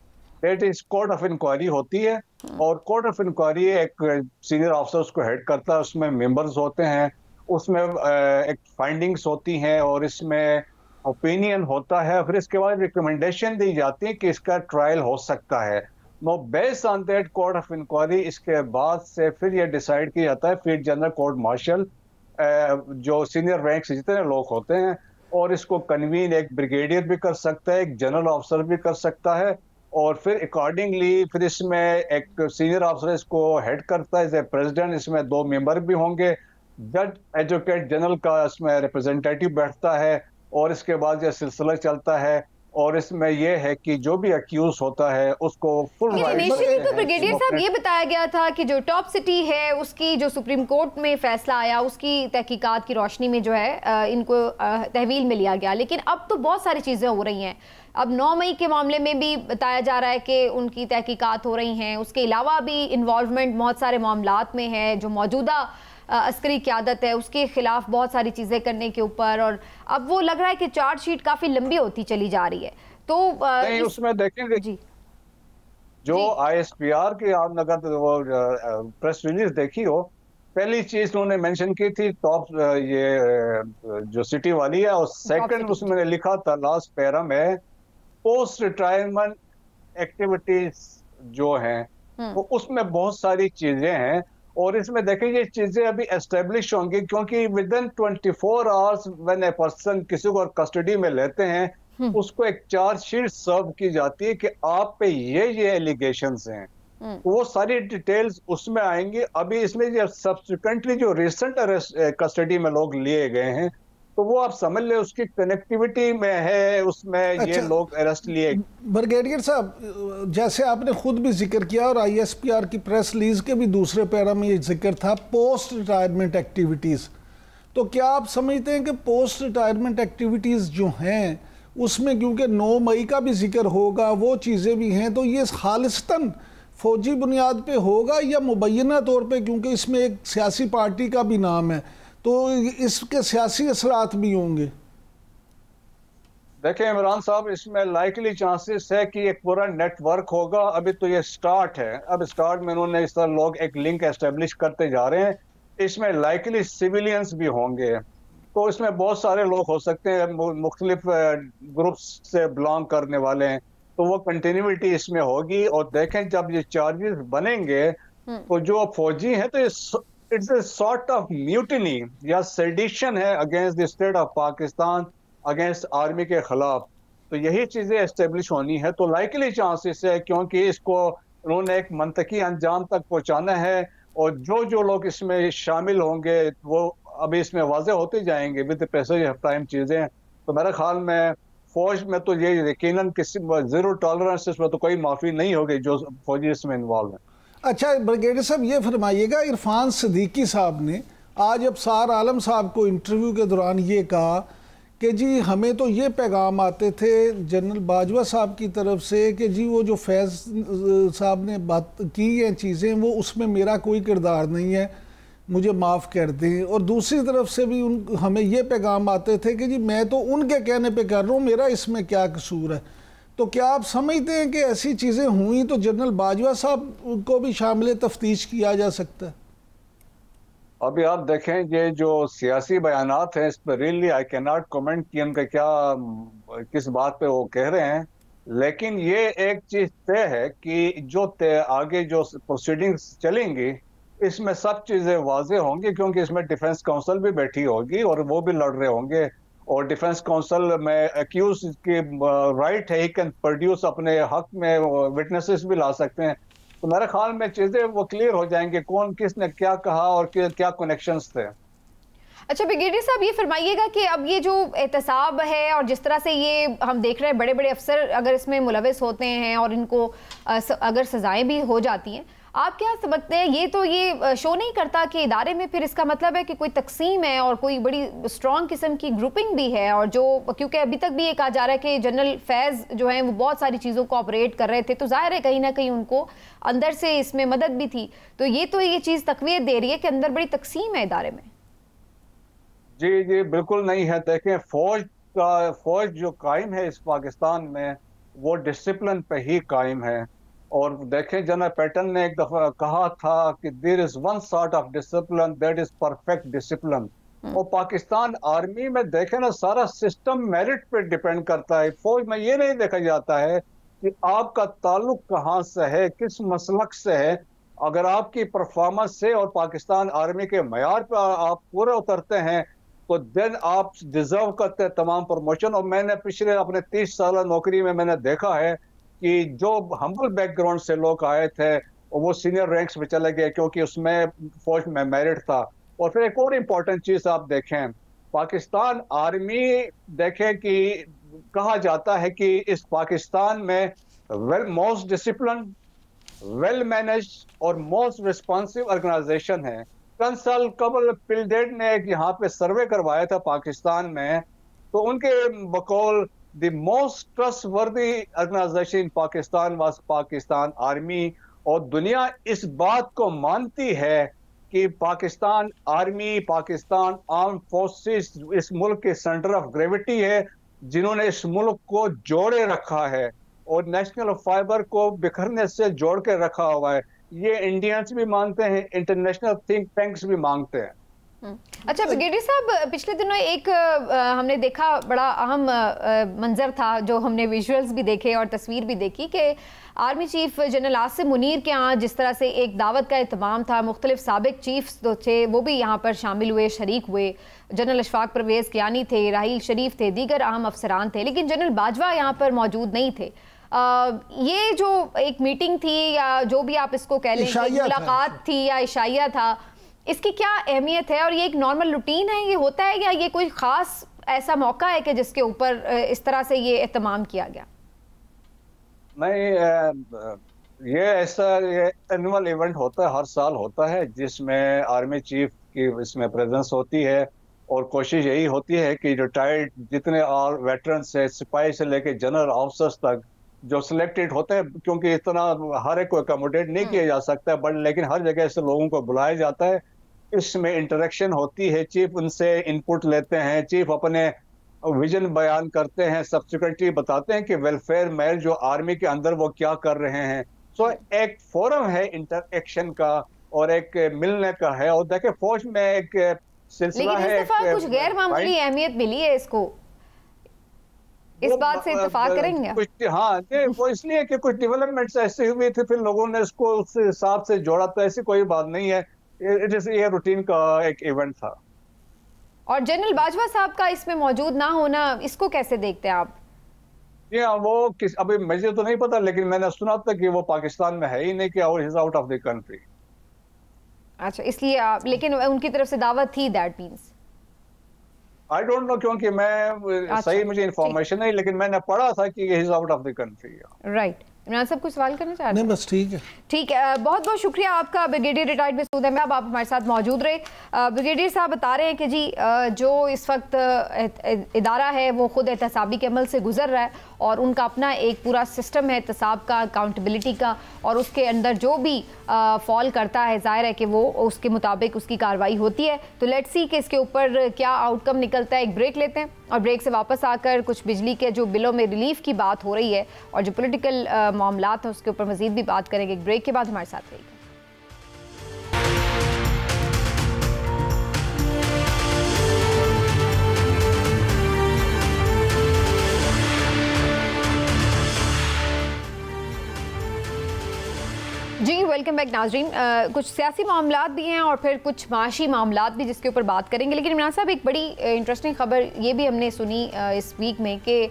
it is court of inquiry होती है। और कोर्ट ऑफ इंक्वायरी एक सीनियर ऑफिसर उसको हेड करता है, उसमें मेंबर्स होते हैं, उसमें एक फाइंडिंग्स होती हैं और इसमें ओपिनियन होता है। फिर इसके बाद रिकमेंडेशन दी जाती है कि इसका ट्रायल हो सकता है। No based on that court of inquiry, इसके बाद से फिर ये डिसाइड किया जाता है, फिर जनरल कोर्ट मार्शल जो सीनियर रैंक से जितने लोग होते हैं, और इसको कन्वीन एक ब्रिगेडियर भी कर सकता है, एक जनरल ऑफिसर भी कर सकता है, और फिर अकॉर्डिंगली फिर इसमें एक सीनियर ऑफिसर इसको हेड करता है, प्रेसिडेंट, इसमें 2 मेंबर भी होंगे, जज एडवोकेट जनरल का इसमें रिप्रेजेंटेटिव बैठता है, और इसके बाद यह सिलसिला चलता है। और इसमें यह है कि जो भी अक्यूज होता है उसको फुल इनिशियली तो ब्रिगेडियर साहब ये बताया गया था कि जो टॉप सिटी है उसकी जो सुप्रीम कोर्ट में फैसला आया उसकी तहकीकात की रोशनी में जो है इनको तहवील में लिया गया, लेकिन अब तो बहुत सारी चीज़ें हो रही हैं। अब 9 मई के मामले में भी बताया जा रहा है कि उनकी तहकीकात हो रही हैं, उसके अलावा भी इन्वॉल्वमेंट बहुत सारे मामलात में है, जो मौजूदा अस्करी क़यादत है उसके खिलाफ बहुत सारी चीज़ें करने के ऊपर, और अब वो लग रहा है कि चार्जशीट काफ़ी लंबी होती चली जा रही है। तो नहीं, उसमें देखेंगे जी, जो ISPR की आपने अगर वो प्रेस रिलीज देखी हो, पहली चीज उन्होंने मेंशन की थी टॉप ये जो सिटी वाली है, और सेकंड उसमें लिखा था लास्ट पैरा में पोस्ट रिटायरमेंट एक्टिविटीज जो हैं, तो उसमें बहुत सारी चीजें हैं। और इसमें देखें, ये चीजें अभी एस्टेब्लिश होंगी, क्योंकि with in 24 hours when a person किसी को कस्टडी में लेते हैं, उसको एक चार्जशीट सर्व की जाती है कि आप पे ये एलिगेशंस हैं, वो सारी डिटेल्स उसमें आएंगी। अभी इसमें जो सब्सिक्वेंटली जो रिसेंट अरेस्ट कस्टडी में लोग लिए गए हैं, तो वो आप समझ ले उसकी कनेक्टिविटी में है, उसमें अच्छा, ये लोग अरेस्ट लिए। ब्रिगेडियर साहब, जैसे आपने खुद भी जिक्र किया और ISPR की प्रेस रिलीज के भी दूसरे पैरा में ये जिक्र था पोस्ट रिटायरमेंट एक्टिविटीज़, तो क्या आप समझते हैं कि पोस्ट रिटायरमेंट एक्टिविटीज़ जो हैं उसमें क्योंकि 9 मई का भी जिक्र होगा, वो चीज़ें भी हैं, तो ये खालिस्तन फौजी बुनियाद पे होगा या मुबैना तौर पे, क्योंकि इसमें एक सियासी पार्टी का भी नाम है, तो इसके सियासी असरात भी होंगे? देखिए इमरान साहब, इसमें लाइकली चांसेस है कि एक पूरा नेटवर्क होगा। अभी तो ये स्टार्ट है, अब स्टार्ट में उन्होंने इस तरह लोग एक लिंक एस्टेब्लिश करते जा रहे हैं। इसमें लाइकली सिविलियंस भी होंगे, तो इसमें बहुत सारे लोग हो सकते हैं, मुख्तलिफ ग्रुप्स से बिलोंग करने वाले हैं, तो वो कंटिन्यूटी इसमें होगी। और देखें, जब ये चार्जेस बनेंगे तो जो फौजी हैं, तो it's a sort of mutiny या सेडिशन है against the state of Pakistan, against army के खिलाफ, तो यही चीजें एस्टेब्लिश होनी है। तो लाइकली चांसेस है, क्योंकि इसको उन्होंने एक मंतकी अंजाम तक पहुंचाना है, और जो लोग इसमें शामिल होंगे वो अभी इसमें वाजे होते जाएंगे विद पैसेज ऑफ टाइम चीजें। तो मेरे ख्याल में फौज में तो ये यकीनन किसी जीरो टॉलरेंस, इसमें तो कोई माफी नहीं होगी जो फौजी इसमें इन्वॉल्व है। अच्छा ब्रिगेडियर साहब, ये फरमाइएगा, इरफान सिद्दीकी साहब ने आज अबसार आलम साहब को इंटरव्यू के दौरान ये कहा कि जी हमें तो ये पैगाम आते थे जनरल बाजवा साहब की तरफ से कि जी वो जो फैज़ साहब ने बात की हैं चीज़ें, वो उसमें मेरा कोई किरदार नहीं है, मुझे माफ़ कर दें, और दूसरी तरफ से भी हमें ये पैगाम आते थे कि जी मैं तो उनके कहने पे कर रहा हूँ, मेरा इसमें क्या कसूर है। तो क्या आप समझते हैं कि ऐसी चीज़ें हुई तो जनरल बाजवा साहब को भी शामिल तफ्तीश किया जा सकता है? अभी आप देखें ये जो सियासी बयानात हैं इस पर really I can not comment कि उनका क्या किस बात पे वो कह रहे हैं, लेकिन ये एक चीज तय है कि जो आगे जो प्रोसीडिंग्स चलेंगी इसमें सब चीजें वाजे होंगी, क्योंकि इसमें डिफेंस काउंसिल भी बैठी होगी और वो भी लड़ रहे होंगे, और डिफेंस काउंसिल में अक्यूज की राइट है, ही कैन प्रोड्यूस अपने हक में विटनेसेस भी ला सकते हैं। तो मेरे ख्याल में चीजें वो क्लियर हो जाएंगे कौन किसने क्या कहा और क्या कनेक्शंस थे। अच्छा ब्रिगेडियर साहब, ये फरमाइएगा कि अब ये जो एहतसाब है और जिस तरह से ये हम देख रहे हैं बड़े बड़े अफसर अगर इसमें मुलविस होते हैं और इनको अगर सजाएं भी हो जाती हैं, आप क्या समझते हैं ये तो ये शो नहीं करता कि इदारे में फिर इसका मतलब है कि कोई तकसीम है और कोई बड़ी स्ट्रॉन्ग किस्म की ग्रुपिंग भी है, और जो क्योंकि अभी तक भी ये कहा जा रहा है कि जनरल फैज़ जो हैं वो बहुत सारी चीज़ों को ऑपरेट कर रहे थे, तो जाहिर है कहीं ना कहीं उनको अंदर से इसमें मदद भी थी, तो ये चीज़ तकवीत दे रही है कि अंदर बड़ी तकसीम है इदारे में। जी जी बिल्कुल नहीं है। देखें फौज जो कायम है इस पाकिस्तान में वो डिसिप्लिन पे ही कायम है, और देखें जनरल पैटर्न ने एक दफा कहा था कि there is one sort of discipline that is perfect discipline. और पाकिस्तान आर्मी में देखें ना सारा सिस्टम मेरिट पे डिपेंड करता है। फौज में ये नहीं देखा जाता है कि आपका ताल्लुक कहाँ से है, किस मसलक से है। अगर आपकी परफॉर्मेंस से और पाकिस्तान आर्मी के मयार पर आप पूरे उतरते हैं तो देन आप डिजर्व करते हैं तमाम प्रमोशन। और मैंने पिछले अपने 30 साल नौकरी में मैंने देखा है कि जो हम्बल बैकग्राउंड से लोग आए थे और वो सीनियर रैंक्स में चले गए क्योंकि उसमें फौज में मेरिट था। और फिर एक और इम्पोर्टेंट चीज आप देखें, पाकिस्तान आर्मी देखें कि कहा जाता है कि इस पाकिस्तान में मोस्ट डिसिप्लिन, वेल मैनेज और मोस्ट रिस्पॉन्सिव ऑर्गेनाइजेशन है। कल साल कबल पिलडेड ने एक यहाँ पे सर्वे करवाया था पाकिस्तान में, तो उनके बकौल the most trustworthy organisation in Pakistan was Pakistan army. और दुनिया इस बात को मानती है कि Pakistan army, Pakistan arm forces इस मुल्क के सेंटर ऑफ ग्रेविटी है, जिन्होंने इस मुल्क को जोड़े रखा है और नेशनल फाइबर को बिखरने से जोड़ के रखा हुआ है। ये इंडियंस भी मानते हैं, इंटरनेशनल थिंक टैंक्स भी मांगते हैं। अच्छा ब्रिगेडियर साहब, पिछले दिनों एक हमने देखा बड़ा अहम मंजर था जो हमने विजुअल्स भी देखे और तस्वीर भी देखी कि army chief general Asim Munir के यहाँ जिस तरह से एक दावत का एहतमाम था, मुख्तलिफ साबिक चीफ्स जो थे वो भी यहाँ पर शामिल हुए, शरीक हुए। जनरल अशफाक परवेज़ कियानी थे, राहील शरीफ थे, दीगर अहम अफसरान थे, लेकिन जनरल बाजवा यहाँ पर मौजूद नहीं थे। ये जो एक मीटिंग थी या जो भी आप इसको कह लें, मुलाकात थी या इशाइया था, इसकी क्या अहमियत है और ये एक नॉर्मल रूटीन है, ये होता है या ये कोई ख़ास ऐसा मौका है कि जिसके ऊपर इस तरह से ये एहतमाम किया गया? नहीं, ये ऐसा एनुअल इवेंट होता है, हर साल होता है, जिसमें आर्मी चीफ की इसमें प्रेजेंस होती है और कोशिश यही होती है कि रिटायर्ड जितने और वेटरन्स है, सिपाही से लेके जनरल ऑफिसर्स तक जो सिलेक्टेड होते हैं, क्योंकि इतना हर एक को अकोमोडेट नहीं किया जा सकता है, बट लेकिन हर जगह से लोगों को बुलाया जाता है, इसमें इंटरेक्शन होती है, चीफ उनसे इनपुट लेते हैं, चीफ अपने विजन बयान करते हैं, सब्सिक्वेंटली बताते हैं कि वेलफेयर मेल जो आर्मी के अंदर वो क्या कर रहे हैं। सो एक फोरम है इंटरेक्शन का और एक मिलने का है। और देखिए फौज में एक सिलसिला है, कुछ गैर मामूली अहमियत मिली है इसको, इस बात से इत्तेफाक करेंगे? कुछ हाँ, वो इसलिए कि कुछ डेवलपमेंट्स ऐसे हुए थे, फिर लोगों ने इसको उस हिसाब से जोड़ा, तो ऐसी कोई बात नहीं है, ये रूटीन का एक इवेंट था। और जनरल बाजवा साहब का इसमें मौजूद ना होना, इसको कैसे देखते हैं आप? जी हाँ, वो अभी मुझे तो नहीं पता, लेकिन मैंने सुना था कि वो पाकिस्तान में है ही नहीं, कि और he is out of the country. अच्छा, इसलिए आप, लेकिन उनकी तरफ से दावत थी, that means I don't know, क्योंकि मैं सही मुझे इंफॉर्मेशन नहीं, लेकिन मैंने पढ़ा था कि he is out of the country. Right. Imran साहब कुछ सवाल करना चाह रहे हैं? नहीं, बस ठीक है। ठीक है, बहुत बहुत शुक्रिया आपका ब्रिगेडियर रिटायर्ड मसूद अहमद, आप हमारे साथ मौजूद रहे। ब्रिगेडियर साहब बता रहे हैं कि जी जो इस वक्त इदारा है वो खुद एहतसाबी के अमल से गुजर रहा है और उनका अपना एक पूरा सिस्टम है एहतसाब का, अकाउंटेबिलिटी का, और उसके अंदर जो भी फॉल करता है जाहिर है कि वो उसके मुताबिक उसकी कार्रवाई होती है। तो लेट्स सी कि इसके ऊपर क्या आउटकम निकलता है। एक ब्रेक लेते हैं और ब्रेक से वापस आकर कुछ बिजली के जो बिलों में रिलीफ की बात हो रही है और जो पॉलिटिकल मामलात हैं उसके ऊपर मजीद भी बात करेंगे। एक ब्रेक के बाद हमारे साथ रहिएगा। जी वेलकम बैक नाजरीन। कुछ सियासी मामलात भी हैं और फिर कुछ माशी मामलात भी जिसके ऊपर बात करेंगे। लेकिन इमरान साहब एक बड़ी इंटरेस्टिंग खबर ये भी हमने सुनी इस वीक में कि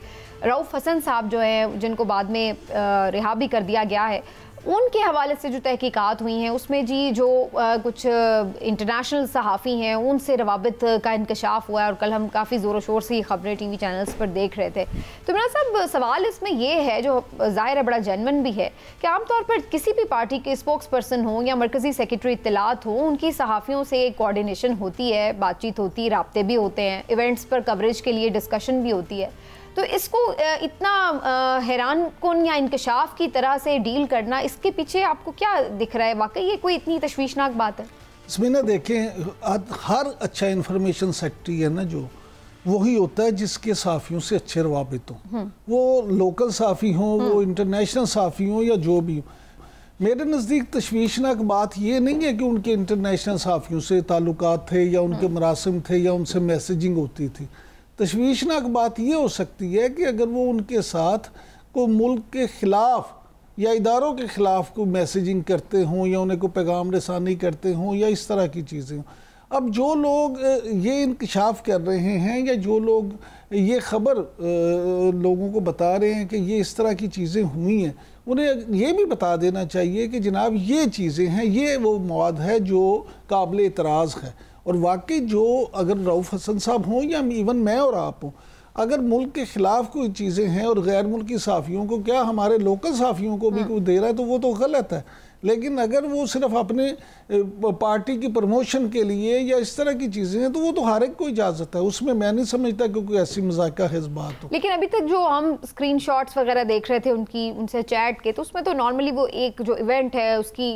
रऊफ हसन साहब जो हैं जिनको बाद में रिहा भी कर दिया गया है, उनके हवाले से जो तहकीकात हुई हैं उसमें जी जो कुछ इंटरनेशनल सहाफ़ी हैं उनसे रवाबित का इंकशाफ हुआ है और कल हम काफ़ी ज़ोर शोर से ये खबरें टीवी चैनल्स पर देख रहे थे। तो मेरा साहब सवाल इसमें ये है जो ज़ाहिर है बड़ा जेन्युइन भी है कि आमतौर पर किसी भी पार्टी के स्पोक्स पर्सन हो या मरकज़ी सेक्रेटरी इत्तलात हो, उनकी सहाफ़ियों से कोऑर्डिनेशन होती है, बातचीत होती है, राब्ते भी होते हैं, इवेंट्स पर कवरेज के लिए डिस्कशन भी होती है। तो इसको इतना हैरान कुन या इंकशाफ की तरह से डील करना, इसके पीछे आपको क्या दिख रहा है? वाकई ये कोई इतनी तशवीशनाक बात है? इसमें ना देखें, हर अच्छा इंफॉर्मेशन सेक्रेटरी है ना जो वही होता है जिसके साफ़ियों से अच्छे रवाबित हों, वो लोकल साफ़ी हों, वो इंटरनेशनल साफ़ी हों या जो भी हो। मेरे नज़दीक तशवीशनाक बात ये नहीं है कि उनके इंटरनेशनल साफ़ियों से ताल्लुकात थे या उनके मरासिम थे या उनसे मैसेजिंग होती थी। तशवीशनाक बात ये हो सकती है कि अगर वो उनके साथ को मुल्क के ख़िलाफ़ या इदारों के ख़िलाफ़ को मैसेजिंग करते हों या उन्हें को पैगाम रसानी करते हों या इस तरह की चीज़ें हों। अब जो लोग ये इंकशाफ कर रहे हैं या जो लोग ये ख़बर लोगों को बता रहे हैं कि ये इस तरह की चीज़ें हुई हैं, उन्हें ये भी बता देना चाहिए कि जनाब ये चीज़ें हैं, ये वो मवाद है जो काबिल एतराज़ है। और वाकई जो अगर रऊफ हसन साहब हों या इवन मैं और आप हों, अगर मुल्क के ख़िलाफ़ कोई चीज़ें हैं और गैर मुल्की साफ़ियों को क्या हमारे लोकल साफ़ियों को भी कोई दे रहा है तो वो तो गलत है। लेकिन अगर वो सिर्फ अपने पार्टी की प्रमोशन के लिए या इस तरह की चीज़ें हैं तो वो तो हर एक को इजाज़त है, उसमें मैं नहीं समझता कि कोई ऐसी मजाका है इस बात हो। लेकिन अभी तक जो हम स्क्रीनशॉट्स वगैरह देख रहे थे उनसे चैट के, तो उसमें तो नॉर्मली वो एक जो इवेंट है उसकी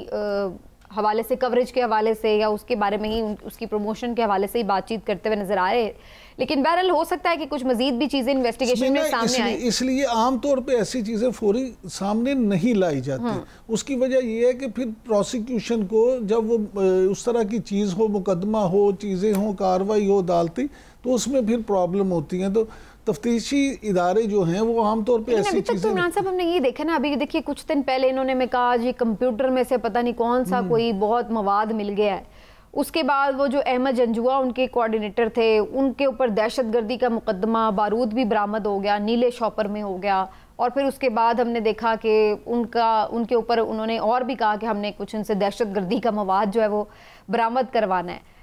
हवाले से, कवरेज के हवाले से या उसके बारे में ही, उसकी प्रमोशन के हवाले से ही बातचीत करते हुए नजर आ रहे। लेकिन बहरहाल हो सकता है कि कुछ मजीद भी चीज़ें इन्वेस्टिगेशन में सामने आए, इसलिए आमतौर पे ऐसी चीज़ें फौरी सामने नहीं लाई जाती। उसकी वजह यह है कि फिर प्रोसिक्यूशन को जब वो उस तरह की चीज़ हो, मुकदमा हो, चीज़ें हो, कार्रवाई हो अदालती, तो उसमें फिर प्रॉब्लम होती हैं। तो तफ्तीशी इदारे जो हैं वो आमतौर पे ऐसी चीज़ें। तो इमरान साहब हमने ये देखा ना, अभी देखिए कुछ दिन पहले इन्होंने में कहा जी कंप्यूटर में से पता नहीं कौन सा कोई बहुत मवाद मिल गया है। उसके बाद वो जो अहमद जंजुआ उनके कोऑर्डिनेटर थे, उनके ऊपर दहशतगर्दी का मुकदमा, बारूद भी बरामद हो गया, नीले शॉपर में हो गया। और फिर उसके बाद हमने देखा कि उनके ऊपर उन्होंने और भी कहा कि हमने कुछ उनसे दहशतगर्दी का मवाद जो है वो बरामद करवाना है।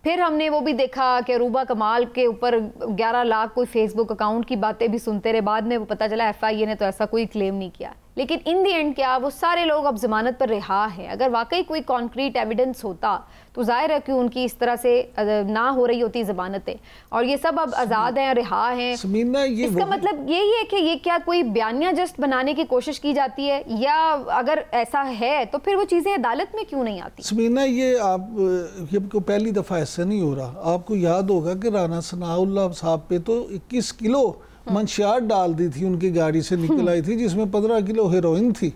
फिर हमने वो भी देखा कि अरूबा कमाल के ऊपर 11 लाख कोई फेसबुक अकाउंट की बातें भी सुनते रहे। बाद में वो पता चला FIA ने तो ऐसा कोई क्लेम नहीं किया। लेकिन इन दी एंड क्या वो सारे लोग अब जमानत पर रिहा हैं। अगर वाकई कोई कॉन्क्रीट एविडेंस होता तो जाहिर है कि उनकी इस तरह से ना हो रही होती जमानतें, और ये सब अब आज़ाद हैं, रिहा हैं। इसका मतलब यही है कि ये क्या कोई बयानिया जस्ट बनाने की कोशिश की जाती है, या अगर ऐसा है तो फिर वो चीज़ें अदालत में क्यों नहीं आती? समीना, ये आपको पहली दफ़ा ऐसा नहीं हो रहा। आपको याद होगा कि राना सनाउल्लाह साहब पे तो 21 किलो मंशियात डाल दी थी, उनकी गाड़ी से निकल आई थी जिसमें 15 किलो हेरोइन थी।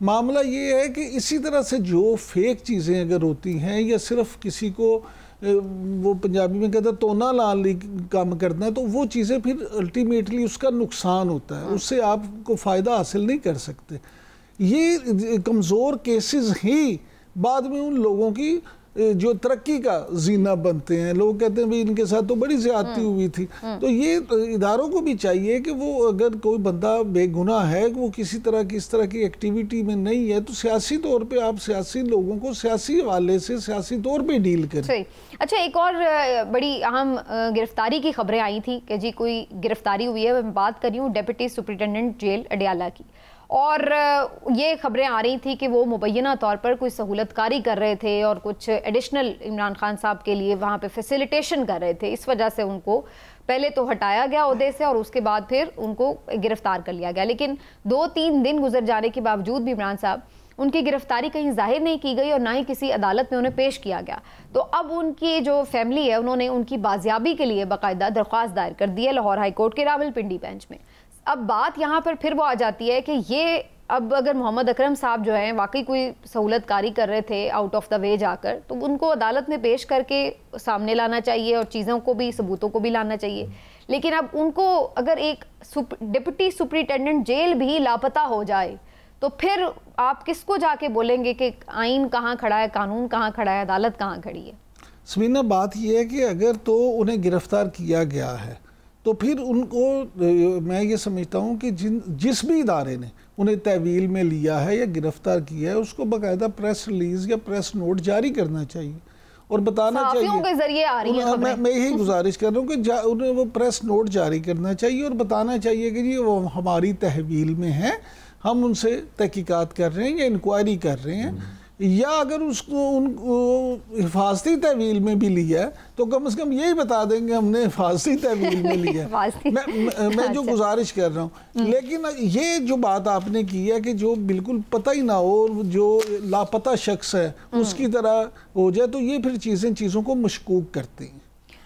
मामला ये है कि इसी तरह से जो फेक चीज़ें अगर होती हैं या सिर्फ किसी को वो पंजाबी में कहते हैं तोना लाल काम करना है, तो वो चीज़ें फिर अल्टीमेटली उसका नुकसान होता है, उससे आपको फ़ायदा हासिल नहीं कर सकते। ये कमज़ोर केसेस ही बाद में उन लोगों की जो तरक्की का जीना बनते हैं। लोग कहते हैं भाई इनके साथ तो बड़ी ज़्यादती हुई थी। तो ये इदारों को भी चाहिए कि वो अगर कोई बंदा बेगुनाह है, वो किसी तरह की इस तरह की एक्टिविटी में नहीं है, तो सियासी तौर पे आप सियासी लोगों को सियासी हवाले से सियासी तौर पे डील करें। अच्छा, एक और बड़ी अहम गिरफ्तारी की खबरें आई थी कि जी कोई गिरफ्तारी हुई है। मैं बात कर रही हूँ डिप्टी सुपरिटेंडेंट जेल अडियाला की, और ये खबरें आ रही थी कि वो मुबैना तौर पर कोई सहूलतकारी कर रहे थे और कुछ एडिशनल इमरान खान साहब के लिए वहाँ पे फैसिलिटेशन कर रहे थे। इस वजह से उनको पहले तो हटाया गया ओहदे से और उसके बाद फिर उनको गिरफ्तार कर लिया गया। लेकिन 2-3 दिन गुजर जाने के बावजूद भी इमरान साहब उनकी गिरफ्तारी कहीं जाहिर नहीं की गई और ना ही किसी अदालत में उन्हें पेश किया गया। तो अब उनकी जो फैमिली है उन्होंने उनकी बाजियाबी के लिए बाकायदा दरख्वास्त दायर कर दी है लाहौर हाई कोर्ट के रावलपिंडी बेंच में। अब बात यहाँ पर फिर वो आ जाती है कि ये अब अगर मोहम्मद अकरम साहब जो हैं वाकई कोई सहूलतकारी कर रहे थे आउट ऑफ द वे जाकर, तो उनको अदालत में पेश करके सामने लाना चाहिए और चीज़ों को भी, सबूतों को भी लाना चाहिए। लेकिन अब उनको अगर एक डिप्टी सुपरिटेंडेंट जेल भी लापता हो जाए तो फिर आप किसको जाके बोलेंगे कि आइन कहाँ खड़ा है, कानून कहाँ खड़ा है, अदालत कहाँ खड़ी है? समीना, बात यह है कि अगर तो उन्हें गिरफ्तार किया गया है तो फिर उनको, मैं ये समझता हूँ कि जिस भी इदारे ने उन्हें तहवील में लिया है या गिरफ्तार किया है उसको बाकायदा प्रेस रिलीज या प्रेस नोट जारी करना चाहिए और बताना चाहिए के जरिए आ रही है। मैं यही गुजारिश कर रहा हूँ कि उन्हें वो प्रेस नोट जारी करना चाहिए और बताना चाहिए कि जी वो हमारी तहवील में है, हम उनसे तहकीकात कर रहे हैं या इंक्वायरी कर रहे हैं, या अगर उसको उनको हिफाजती तहवील में भी लिया है तो कम से कम यही बता देंगे हमने हिफाजती तहवील में लिया है। मैं जो गुजारिश कर रहा हूँ। लेकिन ये जो बात आपने की है कि जो बिल्कुल पता ही ना हो, जो लापता शख्स है उसकी तरह हो जाए, तो ये फिर चीज़ों को मशकूक करती हैं।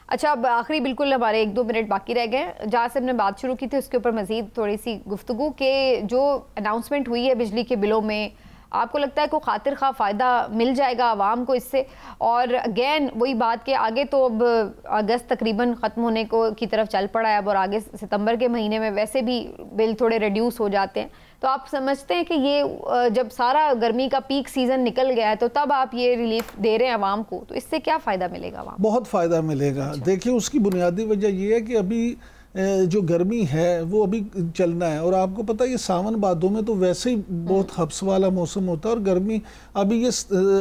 अच्छा, अब आखिरी बिल्कुल हमारे 1-2 मिनट बाकी रह गए। जहाँ से हमने बात शुरू की थी उसके ऊपर मजीद थोड़ी सी गुफ्तगू के जो अनाउंसमेंट हुई है बिजली के बिलों में, आपको लगता है को खातिर खा फ़ायदा मिल जाएगा आवाम को इससे? और अगेन वही बात के आगे तो अब अगस्त तकरीबन ख़त्म होने को की तरफ चल पड़ा है अब, और आगे सितंबर के महीने में वैसे भी बिल थोड़े रिड्यूस हो जाते हैं। तो आप समझते हैं कि ये जब सारा गर्मी का पीक सीज़न निकल गया है तो तब आप ये रिलीफ दे रहे हैं आवाम को, तो इससे क्या फ़ायदा मिलेगा आवाम? बहुत फ़ायदा मिलेगा। अच्छा। देखिए, उसकी बुनियादी वजह ये है कि अभी जो गर्मी है वो अभी चलना है और आपको पता है ये सावन भादों में तो वैसे ही बहुत हब्स वाला मौसम होता है और गर्मी अभी ये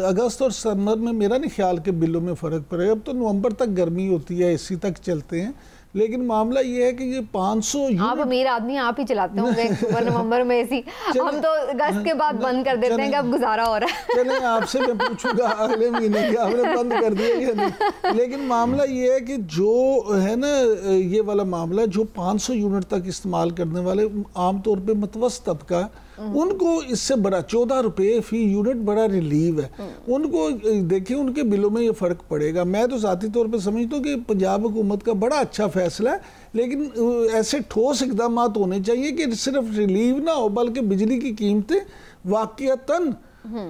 अगस्त और सितंबर में मेरा नहीं ख्याल के बिलों में फ़र्क पड़ेगा। अब तो नवंबर तक गर्मी होती है, एसी तक चलते हैं। लेकिन मामला ये है कि ये 500 आप अमीर आदमी आप ही चलाते होंगे नवंबर में एसी, हम तो अगस्त के बाद बंद कर देते हैं कि अब गुजारा हो रहा है। चलें, आपसे मैं पूछूंगा अगले महीने कि आपने बंद कर दिया या नहीं। लेकिन मामला ये है कि जो है ना, ये वाला मामला जो 500 यूनिट तक इस्तेमाल करने वाले आमतौर पर मतवसत तबका, उनको इससे बड़ा 14 रुपये फी यूनिट बड़ा रिलीव है। उनको देखिए उनके बिलों में ये फ़र्क पड़ेगा। मैं तो ज़ाती तौर पे समझता हूँ कि पंजाब हुकूमत का बड़ा अच्छा फैसला है, लेकिन ऐसे ठोस इकदाम होने चाहिए कि सिर्फ रिलीव ना हो बल्कि बिजली की कीमतें वाक़ियतन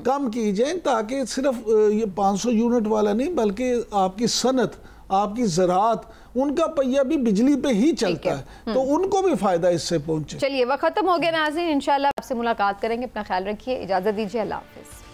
कम की जाएँ, ताकि सिर्फ ये 500 यूनिट वाला नहीं बल्कि आपकी सनत, आपकी ज़राअत, उनका पहिया भी बिजली पे ही चलता है, तो उनको भी फायदा इससे पहुंचे। चलिए, वक्त खत्म हो गया नाज़रीन, इंशाल्लाह आपसे मुलाकात करेंगे। अपना ख्याल रखिए, इजाज़त दीजिए, अल्लाह हाफ़िज़।